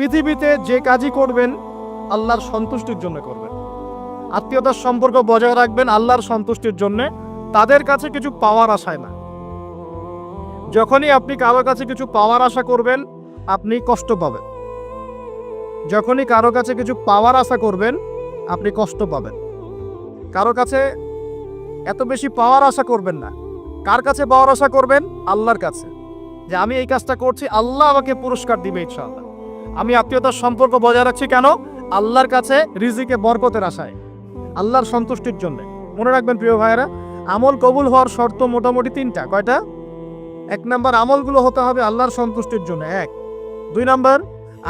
পৃথিবীতে যে কাজই করবেন আল্লাহর সন্তুষ্টির জন্য করবেন, আত্মীয়তার সম্পর্ক বজায় রাখবেন আল্লাহর সন্তুষ্টির জন্য, তাদের কাছে কিছু পাওয়ার আশায় না। যখনই আপনি কারোর কাছে কিছু পাওয়ার আশা করবেন আপনি কষ্ট পাবেন। যখনই কারো কাছে কিছু পাওয়ার আশা করবেন আপনি কষ্ট পাবেন। কারো কাছে এত বেশি পাওয়ার আশা করবেন না। কার কাছে পাওয়ার আশা করবেন? আল্লাহর কাছে, যে আমি এই কাজটা করছি আল্লাহ আমাকে পুরস্কার দিবে ইনশাআল্লাহ। আমি আত্মীয়তার সম্পর্ক বজায় রাখছি কেন? আল্লাহর কাছে রিজিকে বরকতের আশায়, আল্লাহর সন্তুষ্টির জন্য। মনে রাখবেন প্রিয় ভাইয়েরা, আমল কবুল হওয়ার শর্ত মোটামুটি তিনটা। কয়টা? 1 নাম্বার, আমলগুলো হতে হবে আল্লাহর সন্তুষ্টির জন্য। 1। 2 নাম্বার,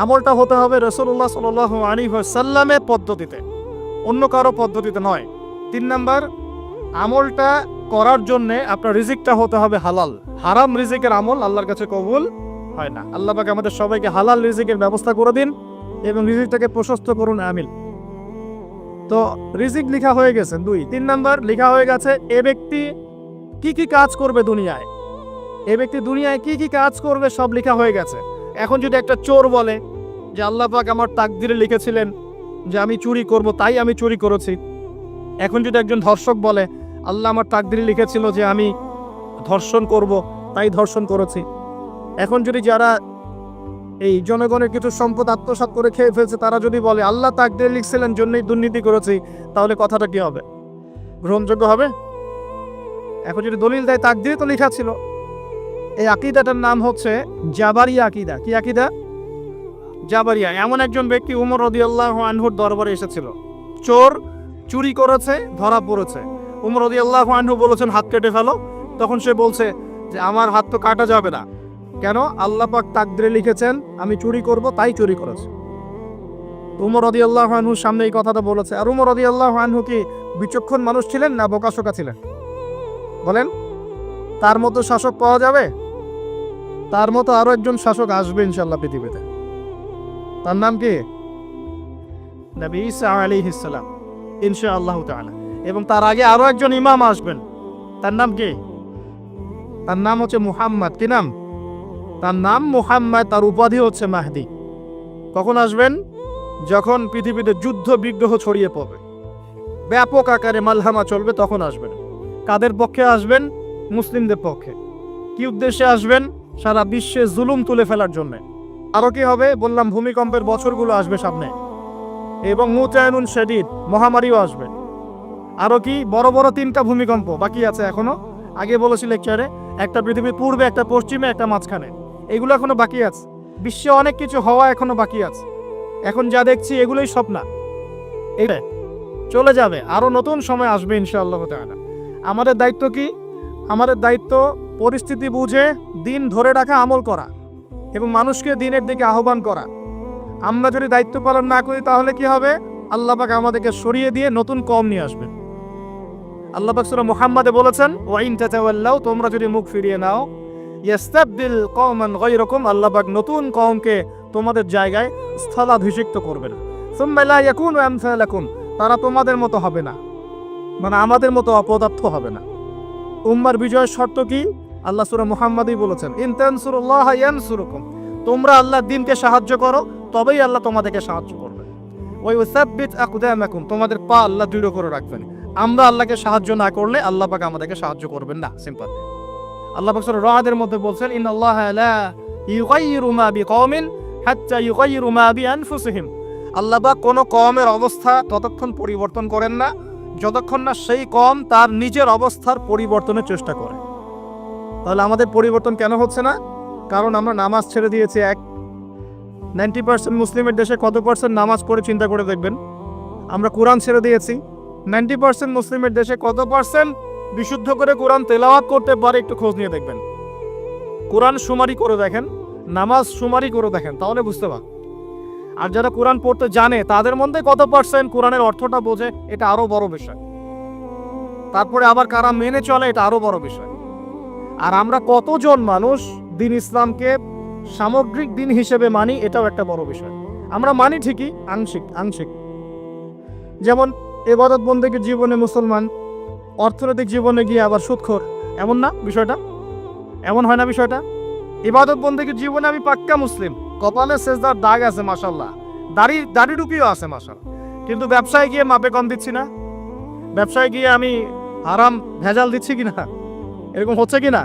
আমলটা হতে হবে রাসূলুল্লাহ সাল্লাল্লাহু আলাইহি ওয়াসাল্লামের পদ্ধতিতে, অন্য কারো পদ্ধতিতে নয়। 3 নাম্বার, আমলটা করার জন্য আপনার রিজিকটা হতে হবে হালাল। হারাম রিজিকের আমল আল্লাহর কাছে কবুল হয় না। আল্লাহ পাক আমাদের সবাইকে হালাল রিজিকের ব্যবস্থা করে দিন এবং রিজিকটাকে প্রশস্ত করুন, আমিন। তো রিজিক লেখা হয়ে গেছে 2। 3 নাম্বার, লেখা হয়ে গেছে এ ব্যক্তি কি কি কাজ করবে দুনিয়ায়, এ ব্যক্তি দুনিয়ায় কি কি কাজ করবে সব লেখা হয়ে গেছে। এখন যদি একটা চোর বলে যে আল্লাহ পাক আমার তাকদিরে লিখেছিলেন যে আমি চুরি করব, তাই আমি চুরি করেছি। এখন যদি একজন ধর্ষক বলে আল্লাহ আমার তাকদিরে লিখেছিল যে আমি ধর্ষণ করব, তাই ধর্ষণ করেছি। এখন যদি যারা এই জনগণের কিছু সম্পদ আত্মসাৎ করে খেয়ে ফেলছে তারা যদি বলে আল্লাহ তাকদিরে লিখছিলেন জন্যই দুর্নীতি করেছি, তাহলে কথাটা কি হবে? গ্রহণযোগ্য হবে? এখন যদি দলিল দেয় তাকদিরে তো লেখা ছিল। এই আকীদাটার নাম হচ্ছে জাবারিয়া আকীদা। কি আকীদা? জাবারিয়া। এমন একজন ব্যক্তি উমর রাদিয়াল্লাহু আনহুর দরবারে এসেছিল, চোর চুরি করেছে, ধরা পড়েছে। উমর রাদিয়াল্লাহু আনহু বলেছেন হাত কেটে ফেলো। তখন সে বলছে যে আমার হাত তো কাটা যাবে না। কেন? আল্লাহ পাক তাকদিরে লিখেছেন আমি চুরি করব, তাই চুরি করেছে। উমর রাদিয়াল্লাহু আনহুর সামনে এই কথাটা বলেছে। আর উমর রাদিয়াল্লাহু আনহু কি বিচক্ষণ মানুষ ছিলেন না বোকাশোকা ছিলেন? বলেন, তার মতো শাসক পাওয়া যাবে? তার মতো আরো একজন শাসক আসবে ইনশাআল্লাহ পৃথিবীতে। তার নাম কি? নবী ঈসা আলাইহিস সালাম, ইনশাআল্লাহ তাআলা। এবং তার আগে আরো একজন ইমাম আসবেন। তার নাম কি? তার নাম হচ্ছে মুহাম্মদ। কি নাম? তার নাম মুহাম্মদ, তার উপাধি হচ্ছে মাহদি। কখন আসবেন? যখন পৃথিবীতে যুদ্ধ বিগ্রহ ছড়িয়ে পড়বে, ব্যাপক আকারে মালহামা চলবে, তখন আসবেন। কাদের পক্ষে আসবেন? মুসলিমদের পক্ষে। কি উদ্দেশ্যে আসবেন? সারা বিশ্বে জুলুম তুলে ফেলার জন্য। আরো কি হবে? বললাম ভূমিকম্পের বছরগুলো আসবে সামনে, এবং মুতায়নুন শাদীদ, মহামারীও আসবে। আরো কি? বড় বড় 3টা ভূমিকম্প বাকি আছে এখনো। আগে বলেছি লেকচারে, একটা পৃথিবীর পূর্বে, একটা পশ্চিমে, একটা মাঝখানে। এগুলো এখনো বাকি আছে। বিশ্বে অনেক কিছু হওয়া এখনো বাকি আছে। এখন যা দেখছি এগুলোই সব না, এটা চলে যাবে। আরো নতুন সময় আসবে ইনশাআল্লাহ তাআলা। আমাদের দায়িত্ব কি? আমাদের দায়িত্ব পরিস্থিতি বুঝে দিন ধরে রাখা, আমল করা এবং মানুষকে দিনের দিকে আহ্বান করা। আমরা যদি দায়িত্ব পালন না করি তাহলে কি হবে? আল্লাহ পাক আমাদেরকে সরিয়ে দিয়ে নতুন কওম নিয়ে আসবেন। আল্লাহ পাক সূরা মুহাম্মাদে বলেছেন ওয়া ইন তাতাওয়াল্লাউ, তোমরা যদি মুখ ফিরিয়ে নাও, ইয়াস্তাবদিল কওমান গায়রাকুম, আল্লাহ পাক নতুন কওমকে তোমাদের জায়গায় স্থলাভিষিক্ত করবেন। সুম্মা লা ইয়াকুনু আমসালাকুম, তারা তোমাদের মতো হবে না, মানে আমাদের মতো অপদার্থ হবে না। উম্মার বিজয়ের শর্ত কি? আল্লাহ সূরা মুহাম্মাদেই বলেছেন ইন তানসুরুল্লাহ ইয়ানসুরুকুম, তোমরা আল্লাহর দ্বীনকে সাহায্য করো তবেই আল্লাহ তোমাদেরকে সাহায্য করবেন। ওয়া ইউসাব্বিত আকদামাকুম, তোমাদের পা আল্লাহ দৃঢ় করে রাখবেন। আমরা আল্লাহকে সাহায্য না করলে আল্লাহ পাক আমাদেরকে সাহায্য করবেন না। সিম্পল। আল্লাহ পাক সূরা রাদের মধ্যে বলছেন ইন্নাল্লাহা লা ইউগাইয়িরু মা বিকওমিন হাত্তা ইউগাইয়িরু মা বিআনফুসিহিম, আল্লাহ পাক কোন কওমের অবস্থা ততক্ষণ পরিবর্তন করেন না যতক্ষণ না সেই কওম তার নিজের অবস্থার পরিবর্তনের চেষ্টা করে। তাহলে আমাদের পরিবর্তন কেন হচ্ছে না? কারণ আমরা নামাজ ছেড়ে দিয়েছি। 90% মুসলিমের দেশে কত পার্সেন্ট নামাজ পড়ে চিন্তা করে দেখবেন। আমরা কোরআন ছেড়ে দিয়েছি। 90% মুসলিমের দেশে কত পার্সেন্ট বিশুদ্ধ করে কোরআন তেলাওয়াত করতে পারে? একটু খোঁজ নিয়ে দেখবেন। কোরআন সুমারি করে দেখেন, নামাজ সুমারি করে দেখেন, তাহলে বুঝতে পার। আর যারা কোরআন পড়তে জানে তাদের মধ্যে কত পার্সেন্ট কোরআনের অর্থটা বোঝে? এটা আরো বড় বিষয়। তারপরে আবার কারা মেনে চলে? এটা আরো বড় বিষয়। আর আমরা কতজন মানুষ দিন ইসলামকে সামগ্রিক দিন হিসেবে মানি? এটাও একটা বড় বিষয়। আমরা মানি ঠিকই, আংশিক। যেমন ইবাদত বন্দেগীর জীবনে মুসলমান, অর্থনৈতিক জীবনে গিয়ে আবার সুদখোর, এমন না বিষয়টা? এমন হয় না বিষয়টা? ইবাদত বন্দেগীর জীবনে আমি পাক্কা মুসলিম, কপালে সেজদার দাগ আছে মাশাআল্লাহ, দাড়ি টুপিও আছে মাশাআল্লাহ, কিন্তু ব্যবসায় গিয়ে মাপে কম দিচ্ছি না, ব্যবসায় গিয়ে আমি হারাম ভেজাল দিচ্ছি কিনা, এরকম হচ্ছে কিনা?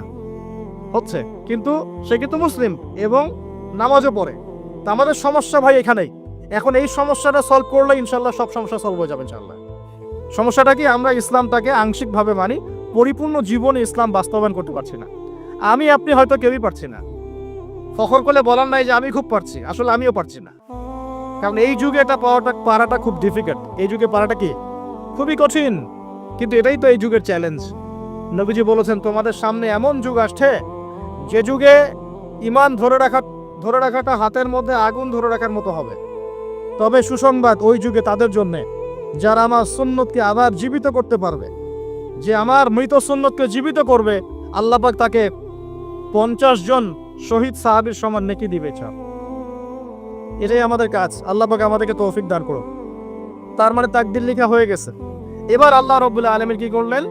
হচ্ছে। কিন্তু সে কিন্তু মুসলিম এবং নামাজও পড়ে। তা আমাদের সমস্যা ভাই এখানেই। এখন এই সমস্যাটা সলভ করলে ইনশাল্লাহ সব সমস্যা সলভ হয়ে যাবে ইনশাল্লাহ। সমস্যাটা কি? আমরা ইসলামটাকে আংশিকভাবে মানি, পরিপূর্ণ জীবনে ইসলাম বাস্তবায়ন করতে পারছি না। আমি আপনি হয়তো কেউই পারছি না, ফখর করলে বলার নাই যে আমি খুব পারছি, আসলে আমিও পারছি না। কারণ এই যুগে এটা পারাটা খুব ডিফিকাল্ট, এই যুগে পারাটা কি খুবই কঠিন। কিন্তু এটাই তো এই যুগের চ্যালেঞ্জ। নবীজি বলেছেন তোমাদের সামনে এমন যুগ আসছে যে যুগে ঈমান ধরে রাখাটা হাতের মধ্যে আগুন ধরে রাখার মতো হবে। তবে সুসংবাদ ওই যুগে তাদের জন্য যারা আমার সুন্নতকে আবার জীবিত করতে পারবে, যে আমার মৃত সুন্নতকে জীবিত করবে, আল্লাহ পাক তাকে 50 জন শহীদ সাহাবীর সমান নেকি দিবে। এটাই আমাদের কাজ। আল্লাহ পাক আমাদেরকে তৌফিক দান করুন। তার মানে তাকদীর লেখা হয়ে গেছে। এবার আল্লাহ রাব্বুল আলামিন কি করলেন?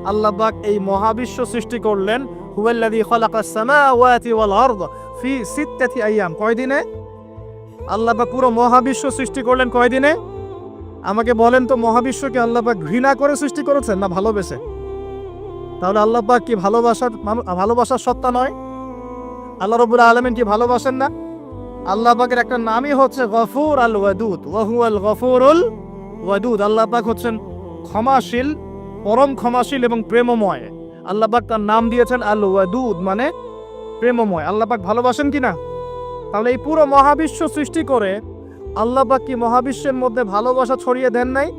আল্লাহ পাক এই মহাবিশ্ব সৃষ্টি করলেন। হুয়াল্লাযী খালাকাস সামাওয়াতি ওয়াল আরদ ফি সিত্তাতি আইয়াম। কয় দিনে? আল্লাহ পাক পুরো মহাবিশ্ব সৃষ্টি করলেন কয় দিনে? আমাকে বলেন তো, মহাবিশ্বকে আল্লাহ পাক ঘৃণা করে সৃষ্টি করেছেন না ভালোবেসে? তাহলে আল্লাহ পাক কি ভালোবাসার সত্তা নয়? আল্লাহ রাব্বুল আলামিন কি ভালোবাসেন না? আল্লাহ পাকের একটা নামই হচ্ছে গফুর আল ওয়াদুদ, ওয়া হুয়াল গফুরুল ওয়াদুদ। আল্লাহ পাক হচ্ছেন ক্ষমাশীল, পরম ক্ষমাশীল এবং প্রেমময়। আল্লাহ পাক তার নাম দিয়েছেন আল ওয়াদুদ, মানে প্রেমময়। আল্লাহ পাক ভালোবাসেন কিনা? তাহলে এই পুরো মহাবিশ্ব সৃষ্টি করে আল্লাহ পাক কি মহাবিশ্বের মধ্যে ভালোবাসা ছড়িয়ে দেন নাই?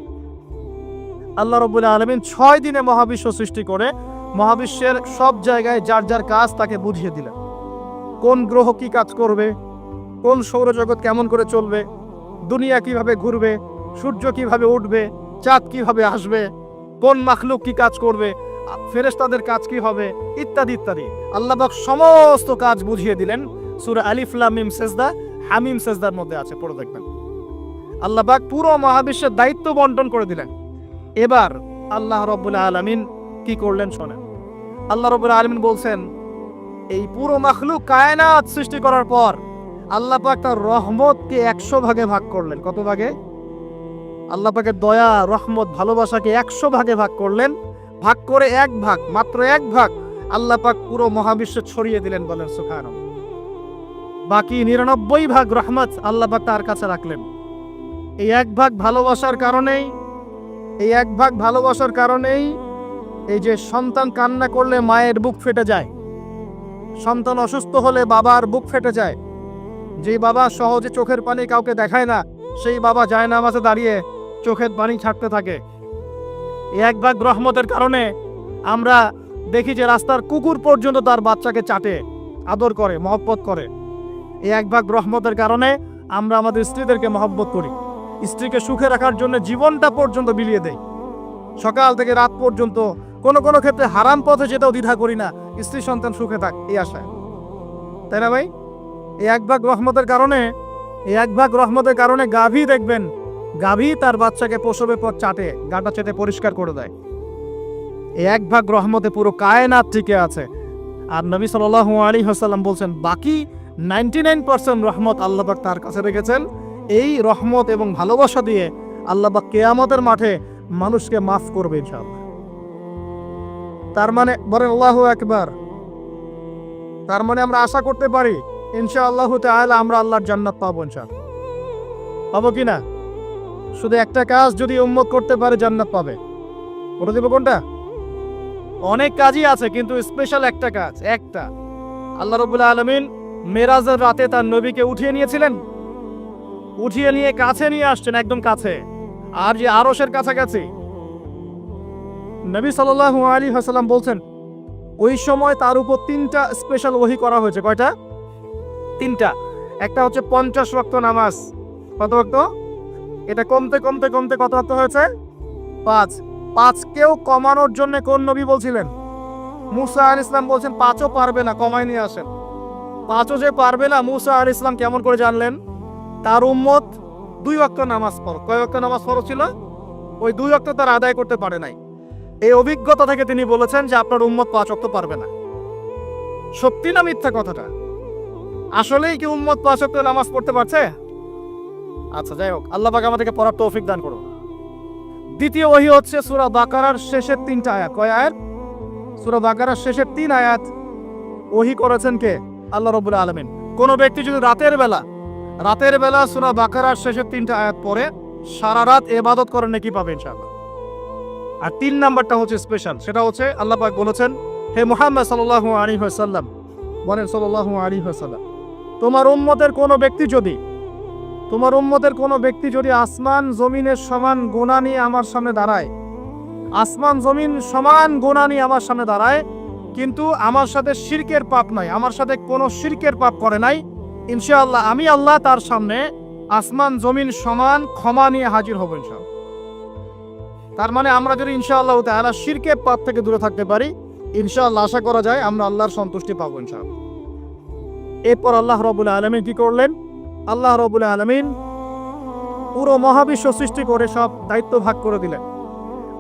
আল্লাহ রাব্বুল আলামিন 6 দিনে মহাবিশ্ব সৃষ্টি করে মহাবিশ্বের সব জায়গায় যার যার কাজ তাকে বুঝিয়ে দিলেন। কোন গ্রহ কি কাজ করবে, কোন সৌরজগৎ কেমন করে চলবে, দুনিয়া কিভাবে ঘুরবে, সূর্য কিভাবে উঠবে, চাঁদ কিভাবে আসবে, কোন মাখলুক কি কাজ করবে, ফেরেশতাদের কাজ কি হবে, ইত্যাদি ইত্যাদি। আল্লাহ পাক সমস্ত কাজ বুঝিয়ে দিলেন। সূরা আলিফ লাম মিম সেজদা, হামিম সেজদার মধ্যে আছে, পড়ে দেখবেন। আল্লাহ পাক পুরো মহাবিশ্বের দায়িত্ব বন্টন করে দিলেন। এবার আল্লাহ রাব্বুল আলামিন কি করলেন শোনেন। আল্লাহ রাব্বুল আলামিন বলছেন, এই পুরো মাখলুক কায়নাত সৃষ্টি করার পর আল্লাহ পাক তার রহমতকে 100 ভাগে ভাগ করলেন। কত ভাগে? আল্লাহ পাকের দয়া, রহমত, ভালোবাসাকে 100 ভাগে ভাগ করলেন। ভাগ করে এক ভাগ, মাত্র এক ভাগ আল্লাহ পাক পুরো মহাবিশ্বে ছড়িয়ে দিলেন। বলেন সুবহানাল্লাহ। বাকি 99 ভাগ রহমত আল্লাহ পাক তার কাছে রাখলেন। এই এক ভাগ ভালোবাসার কারণেই এই যে সন্তান কান্না করলে মায়ের বুক ফেটে যায়, সন্তান অসুস্থ হলে বাবার বুক ফেটে যায়, যেই বাবা সহজে চোখের পানি কাউকে দেখায় না, সেই বাবা জায়নামাজে দাঁড়িয়ে চোখের পানি ছাড়তে থাকে। এই এক ভাগ রহমতের কারণে আমরা দেখি যে রাস্তার কুকুর পর্যন্ত তার বাচ্চাকে চাটে, আদর করে, মহব্বত করে। এই এক ভাগ রহমতের কারণে আমরা আমাদের স্ত্রীদেরকে মহব্বত করি, স্ত্রীকে সুখে রাখার জন্য জীবনটা পর্যন্ত বিলিয়ে দেই, সকাল থেকে রাত পর্যন্ত। কোনো কোনো ক্ষেত্রে হারাম পথে যেটাও দ্বিধা করি না, স্ত্রী সন্তান সুখে থাক এই আশায়, তাই না ভাই? এই এক ভাগ রহমতের কারণে গাভী দেখবেন, গাভী তার বাচ্চাকে প্রসবের পর চাটে, গাটা চেটে পরিষ্কার করে দেয়। এই এক ভাগ রহমতে পুরো কায়নাত টিকে আছে। আর নবী সাল্লাল্লাহু আলাইহি ওয়াসাল্লাম বলছেন, বাকি 99% রহমত আল্লাহ পাক তার কাছে রেখেছেন। এই রহমত এবং ভালোবাসা দিয়ে আল্লাহ পাক কিয়ামতের মাঠে মানুষকে মাফ করবে ইনশাআল্লাহ। তার মানে বলেন আল্লাহু আকবার। তার মানে আমরা আশা করতে পারি ইনশাআল্লাহু তাআলা আমরা আল্লাহর জান্নাত পাবো ইনশাআল্লাহ। পাবো কিনা? শুধু একটা কাজ যদি উম্মত করতে পারে জান্নাত পাবে। বলে দেব কোনটা? অনেক কাজই আছে, কিন্তু স্পেশাল একটা কাজ, একটা। আল্লাহ রাব্বুল আলামিন মেরাজের রাতে তার নবীকে উঠিয়ে নিয়েছিলেন, উঠিয়ে নিয়ে কাছে নিয়ে আসছেন, একদম কাছে, আর যে আরশের কাছাকাছি। নবী সাল্লাল্লাহু আলাইহি ওয়াসাল্লাম বলছেন, ওই সময় তার উপর 3টা স্পেশাল ওহী করা হয়েছে। কয়টা? 3টা। একটা হচ্ছে 50 ওয়াক্ত নামাজ। কত ওয়াক্ত? এটা কমতে কমতে কমতে কত ওয়াক্ত হয়েছে? 5। 5কেও কমানোর জন্য কোন নবী বলছিলেন? মুসা আলাইহিস সালাম বলছেন 5ও পারবে না, কমাই নিয়ে আসেন। 5ও যে পারবে না, মুসা আলাইহিস সালাম কেমন করে জানলেন? তার উম্মত 2 ওয়াক্ত নামাজ পড়ে। কয় ওয়াক্ত নামাজ পড়ো ছিল? ওই 2 ওয়াক্ত তার আদায় করতে পারে নাই। এই অভিজ্ঞতা থেকে তিনি বলেছেন যে আপনার উম্মত 5 ওয়াক্ত পারবে না। সত্যি না মিথ্যা কথাটা? আসলেই কি উম্মত 5 ওয়াক্ত নামাজ পড়তে পারছে? আচ্ছা, যাই হোক, আল্লাহ পাক আমাদেরকে পড়ার তৌফিক দান করুন। দ্বিতীয় ওহী হচ্ছে সূরা বাকারার শেষের 3টা আয়াত। কয় আয়াত? সূরা বাকারার শেষের 3 আয়াত ওহী করেছেন কে? আল্লাহ রাব্বুল আলামিন। কোন ব্যক্তি যদি রাতের বেলা সূরা বাকারার শেষের 3টা আয়াত পড়ে সারা রাত ইবাদত করে নেকি পাবে ইনশাআল্লাহ। আর 3 নাম্বারটা হচ্ছে স্পেশাল, সেটা হচ্ছে আল্লাহ পাক বলেছেন, হে মুহাম্মদ সাল্লাল্লাহু আলাইহি ওয়াসাল্লাম, বলেন সাল্লাল্লাহু আলাইহি ওয়াসাল্লাম, তোমার উম্মতের কোনো ব্যক্তি যদি আসমান জমিনের সমান গুনাহ নিয়ে আমার সামনে দাঁড়ায়, আসমান জমিন সমান গুনাহ নিয়ে আমার সামনে দাঁড়ায়, কিন্তু আমার সাথে শিরকের পাপ নাই, আমার সাথে কোনো শিরকের পাপ করে নাই, ইনশাআল্লাহ আমি আল্লাহ তার সামনে আসমান জমিন সমান ক্ষমা নিয়ে হাজির হব ইনশাআল্লাহ। তার মানে আমরা যদি ইনশাআল্লাহ তাআলা শিরকের পাপ থেকে দূরে থাকতে পারি, ইনশাআল্লাহ আশা করা যায় আমরা আল্লাহর সন্তুষ্টি পাবো ইনশাআল্লাহ। এরপর আল্লাহ রাব্বুল আলামিন কি করলেন? আল্লাহ রাব্বুল আলামিন পুরো মহাবিশ্ব সৃষ্টি করে সব দায়িত্ব ভাগ করে দিলেন।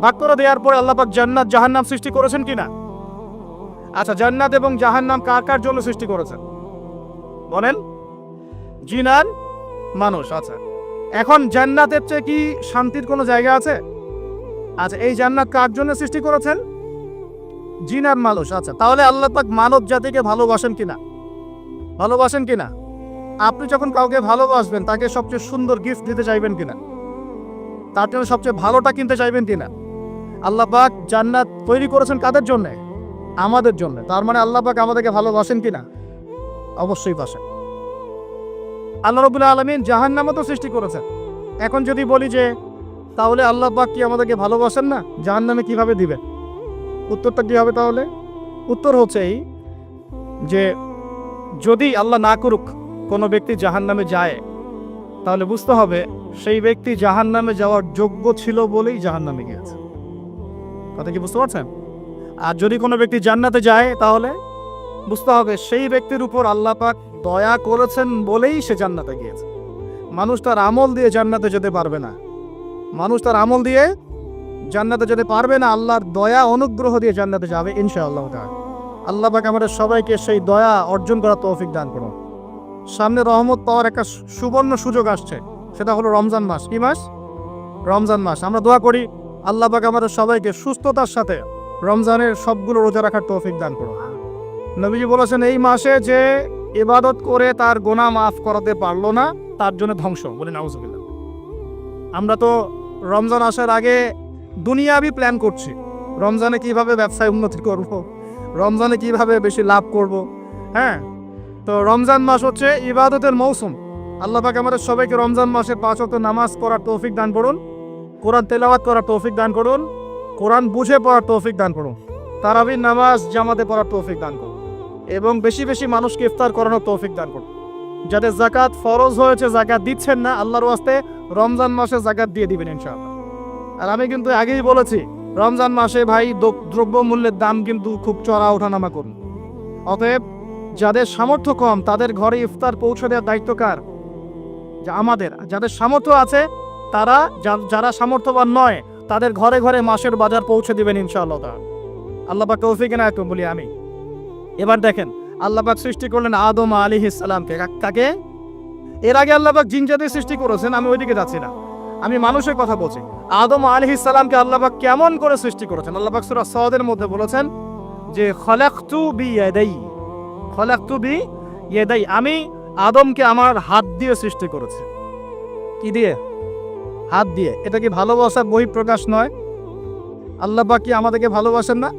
ভাগ করে দেওয়ার পরে আল্লাহ পাক জান্নাত জাহান্নাম সৃষ্টি করেছেন কিনা? আচ্ছা, জান্নাত এবং জাহান্নাম কার কার জন্য সৃষ্টি করেছেন বলেন? জিন আর মানুষ। আচ্ছা, এখন জান্নাতের চেয়ে কি শান্তির কোনো জায়গা আছে? আচ্ছা, এই জান্নাত কার জন্য সৃষ্টি করেছেন? জিন আর মানুষ। আচ্ছা, তাহলে আল্লাহ পাক মানব জাতিকে ভালোবাসেন কিনা? আপনি যখন কাউকে ভালোবাসবেন তাকে সবচেয়ে সুন্দর গিফট দিতে চাইবেন কিনা? তার জন্য সবচেয়ে ভালোটা কিনতে চাইবেন কিনা? আল্লাহ পাক জান্নাত তৈরি করেছেন কাদের জন্য? আমাদের জন্য। তার মানে আল্লাহ পাক আমাদেরকে ভালোবাসেন কিনা? অবশ্যই বাসেন। আল্লাহ রাব্বুল আলামিন জাহান্নামও তো সৃষ্টি করেছেন। এখন যদি বলি যে তাহলে আল্লাহ পাক কি আমাদেরকে ভালোবাসেন না, জাহান্নামে কিভাবে দিবেন? উত্তরটা কি হবে তাহলে? উত্তর হচ্ছে এই যে যদি আল্লাহ না করুক কোনো ব্যক্তি জাহান্নামে যায়, তাহলে বুঝতে হবে সেই ব্যক্তি জাহান্নামে যাওয়ার যোগ্য ছিল বলেই জাহান্নামে গিয়েছে। কথা কি বুঝতে পারছেন? আর যদি কোনো ব্যক্তি জান্নাতে যায়, তাহলে বুঝতে হবে সেই ব্যক্তির উপর আল্লাহ পাক দয়া করেছেন বলেই সে জান্নাতে গিয়েছে। মানুষ তার আমল দিয়ে জান্নাতে যেতে পারবে না, আল্লাহর দয়া অনুগ্রহ দিয়ে জান্নাতে যাবে ইনশাআল্লাহ তাআলা। আল্লাহ পাক আমাদের সবাইকে সেই দয়া অর্জন করার তৌফিক দান করুন। সামনে রহমত পাওয়ার একটা সুবর্ণ সুযোগ আসছে, সেটা হলো রমজান মাস। কি মাস? রমজান মাস। আমরা দোয়া করি আল্লাহ পাক আমাদের সবাইকে সুস্থতার সাথে রমজানের সবগুলো রোজা রাখার তৌফিক দান করুন। নবীজি বলেছেন, এই মাসে যে ইবাদত করে তার গুনাহ মাফ করাতে পারলো না, তার জন্য ধ্বংস। বলে নাউজুবিল্লাহ। আমরা তো রমজান আসার আগে দুনিয়াবি প্ল্যান করছি, রমজানে কিভাবে ব্যবসায় উন্নতি করব, রমজানে কিভাবে বেশি লাভ করব। হ্যাঁ, তো রমজান মাস হচ্ছে ইবাদতের মৌসুম। আল্লাহ পাক আমাদের সবাইকে রমজান মাসে 5 ওয়াক্ত নামাজ পড়ার তৌফিক দান করুন, কোরআন তেলাওয়াত করার তৌফিক দান করুন, কোরআন বুঝে পড়ার তৌফিক দান করুন, তারাবির নামাজ জামাতে পড়ার তৌফিক দান করুন, এবং বেশি বেশি মানুষকে ইফতার করানোর তৌফিক দান করুন। যাদের যাকাত ফরজ হয়েছে যাকাত দিচ্ছেন না, আল্লাহর ওয়াস্তে রমজান মাসে যাকাত দিয়ে দিবেন ইনশাআল্লাহ। আর আমি কিন্তু আগেই বলেছি, রমজান মাসে ভাই দ্রব্য মূল্যের দাম কিন্তু খুব চড়া ওঠানামা করুন। অতএব যাদের সামর্থ্য কম তাদের ঘরে ইফতার পৌঁছে দেওয়ার দায়িত্ব কার? আমাদের। যাদের সামর্থ্য আছে তারা, যারা সামর্থ্যবান নয় তাদের ঘরে ঘরে মাসের বাজার পৌঁছে দিবেন ইনশাআল্লাহ তাআলা। আল্লাহ পাক তৌফিক এনায়েত করুন বলি আমি। এবার দেখেন, আল্লাহ পাক সৃষ্টি করলেন আদম আলাইহিস সালামকে। কাকে? এর আগে আল্লাহ পাক জিন জাতি সৃষ্টি করেছেন, আমি ওইদিকে যাচ্ছি না, আমি মানুষের কথা বলছি। আদম আলাইহিস সালামকে আল্লাহ পাক কেমন করে সৃষ্টি করেছেন? আল্লাহ পাক সূরা সাদের মধ্যে বলেছেন যে খলাকতু বিয়াদাই, আমি আদমকে আমার হাত দিয়ে সৃষ্টি করেছি। কি দিয়ে? হাত দিয়ে। এটা কি ভালোবাসার বহিঃপ্রকাশ নয়? আল্লাহ পাক কি আমাদেরকে ভালোবাসেন না?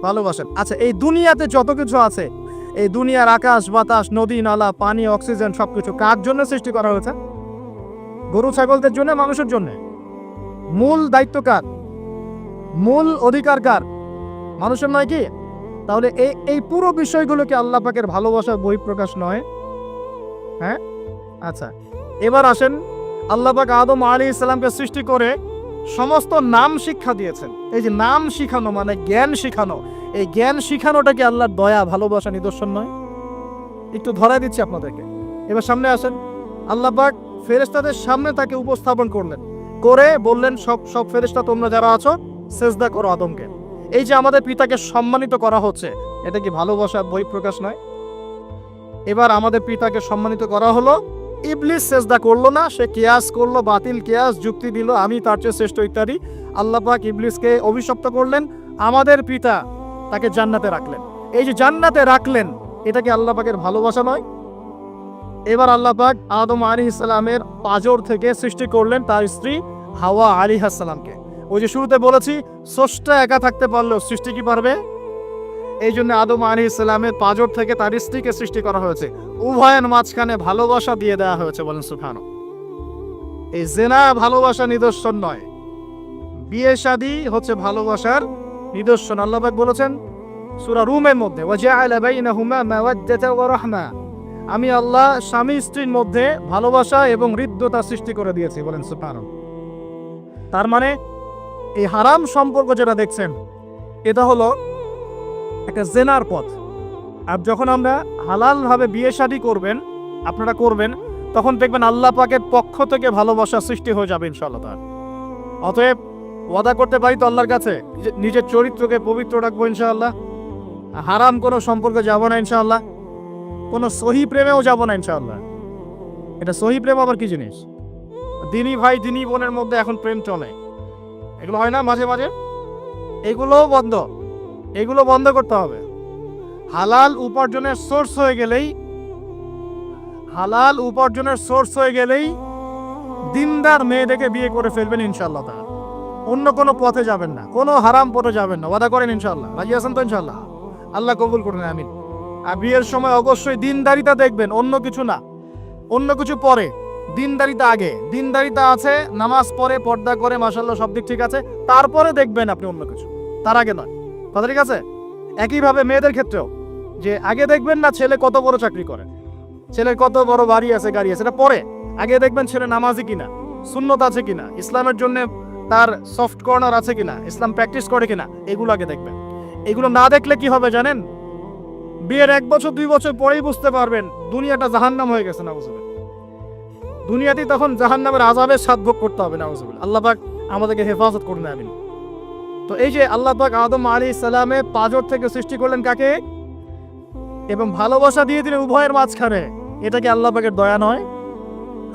ভালোবাসেন। আচ্ছা, এই দুনিয়াতে যত কিছু আছে, এই দুনিয়ার আকাশ বাতাস নদী নালা পানি অক্সিজেন সবকিছু কার জন্য সৃষ্টি করা হয়েছে? গরু ছাগলদের জন্য, মানুষের জন্য। মূল দায়িত্ব কার? মূল অধিকার কার? মানুষের নয় কি? তাহলে এই পুরো বিষয়গুলোকে আল্লাহ পাকের ভালোবাসার বহিঃপ্রকাশ নয়? হ্যাঁ। আচ্ছা, এবার আসেন, আল্লাহ পাক আদম আলাইহিস সালামকে সৃষ্টি করে সমস্ত নাম শিক্ষা দিয়েছেন। এই যে নাম শিখানো মানে জ্ঞান শিখানো, এই জ্ঞান শিখানোটা কি আল্লাহর দয়া ভালোবাসা নিদর্শন নয়? একটু ধরাই দিচ্ছি আপনাদেরকে। এবার সামনে আসেন, আল্লাহ পাক ফেরেশতাদের সামনে তাকে উপস্থাপন করলেন, করে বললেন, সব ফেরেশতা তোমরা যারা আছো সেজদা করো আদমকে। এই যে আমাদের পিতাকে সম্মানিত করা হচ্ছে, এটা কি ভালোবাসার বহিঃপ্রকাশ নয়? এবার আমাদের পিতাকে সম্মানিত করা হলো, ইবলিস সেজদা করলো না, সে কিয়াস করলো, বাতিল কিয়াস, যুক্তি দিল আমি তার চেয়ে শ্রেষ্ঠ ইত্যাদি। আল্লাহ পাক ইবলিসকে অভিশপ্ত করলেন, আমাদের পিতা তাকে জান্নাতে রাখলেন। এই যে জান্নাতে রাখলেন, এটা কি আল্লাহ পাকের ভালোবাসা নয়? এবার আল্লাহ পাক আদম আলাইহিস সালামের পাঁজর থেকে সৃষ্টি করলেন তার স্ত্রী হাওয়া আলাইহিস সালামকে। ওই যে শুরুতে বলেছি, স্রষ্টা একা থাকতে পারলেও সৃষ্টি কি পারবে? এই জন্য আদম আলাইহিস সালামের পাঁজর থেকে তার স্ত্রীকে সৃষ্টি করা হয়েছে, উভয়ের মাঝখানে ভালোবাসা দিয়ে দেওয়া হয়েছে। বলেন সুবহানাল্লাহ। এই জিনা ভালোবাসা নিদর্শন নয়, বিয়ে শাদী হচ্ছে ভালোবাসার নিদর্শন। আল্লাহ পাক বলেছেন সূরা রুমের মধ্যে, ওয়াজআলা বাইনাহুমা মাওয়াদ্দাতা ওয়া রাহমা, আমি আল্লাহ স্বামী স্ত্রীর মধ্যে ভালোবাসা এবং হৃদ্যতা সৃষ্টি করে দিয়েছি। বলেন সুবহানাল্লাহ। তার মানে এই হারাম সম্পর্ক যেটা দেখছেন, এটা হলো একটা জেনার পথ। আর যখন আমরা হালালভাবে বিয়ে শাদী করবেন, আপনারা করবেন, তখন দেখবেন আল্লাহ পাকের পক্ষ থেকে ভালোবাসা সৃষ্টি হয়ে যাবে ইনশাআল্লাহ তাআলা। অতএব ওয়াদা করতে পারি তো আল্লাহর কাছে, নিজের চরিত্রকে পবিত্র রাখবো ইনশাআল্লাহ, হারাম কোনো সম্পর্কে যাব না ইনশাআল্লাহ, কোনো সহি প্রেমেও যাব না ইনশাআল্লাহ। এটা সহি প্রেম আবার কি জিনিস? দিনী ভাই দিনী বোনের মধ্যে এখন প্রেম চলে, এগুলো হয় না মাঝে মাঝে, এগুলোও বন্ধ, এগুলো বন্ধ করতে হবে। হালাল উপার্জনের সোর্স হয়ে গেলেই, হালাল উপার্জনের সোর্স হয়ে গেলেই দিনদার মেয়ে দেখে বিয়ে করে ফেলবেন ইনশাআল্লাহ তাআলা। অন্য কোনো পথে যাবেন না, কোনো হারাম পথে যাবেন না। ওয়াদা করেন ইনশাআল্লাহ? রাজি আছেন তো ইনশাআল্লাহ? আল্লাহ কবুল করুন, আমিন। আর বিয়ের সময় অবশ্যই দিনদারিতা দেখবেন, অন্য কিছু না। অন্য কিছু পরে, দিনদারিতা আগে। দিনদারিতা আছে, নামাজ পড়ে, পর্দা করে, মাশাআল্লাহ সব দিক ঠিক আছে, তারপরে দেখবেন আপনি অন্য কিছু, তার আগে নয়। কথা ঠিক আছে? একইভাবে মেয়েদের ক্ষেত্রেও, যে আগে দেখবেন না ছেলে কত বড় চাকরি করে, ছেলের কত বড় বাড়ি আছে, গাড়ি আছে, এটা পরে। আগে দেখবেন ছেলে নামাজি কিনা, সুন্নত আছে কিনা, ইসলামের জন্য তার সফট কর্নার আছে কিনা, ইসলাম প্র্যাকটিস করে কিনা, এগুলো আগে দেখবেন। এগুলো না দেখলে কি হবে জানেন? বিয়ের 1 বছর 2 বছর পরেই বুঝতে পারবেন দুনিয়াটা জাহান্নাম হয়ে গেছে। নাউজুবিল্লাহ। দুনিয়াতেই তখন জাহান্নামের আযাবের স্বাদ ভোগ করতে হবে। নাউজুবিল্লাহ। আল্লাহ পাক আমাদেরকে হেফাজত করুন, আমিন। তো এই যে আল্লাহ পাক আদম আলাইহিস সালামের পাঁজর থেকে সৃষ্টি করলেন কাকে, এবং ভালোবাসা দিয়ে দিলেন উভয়ের মাঝখানে, এটা কি আল্লাহ পাকের দয়া নয়?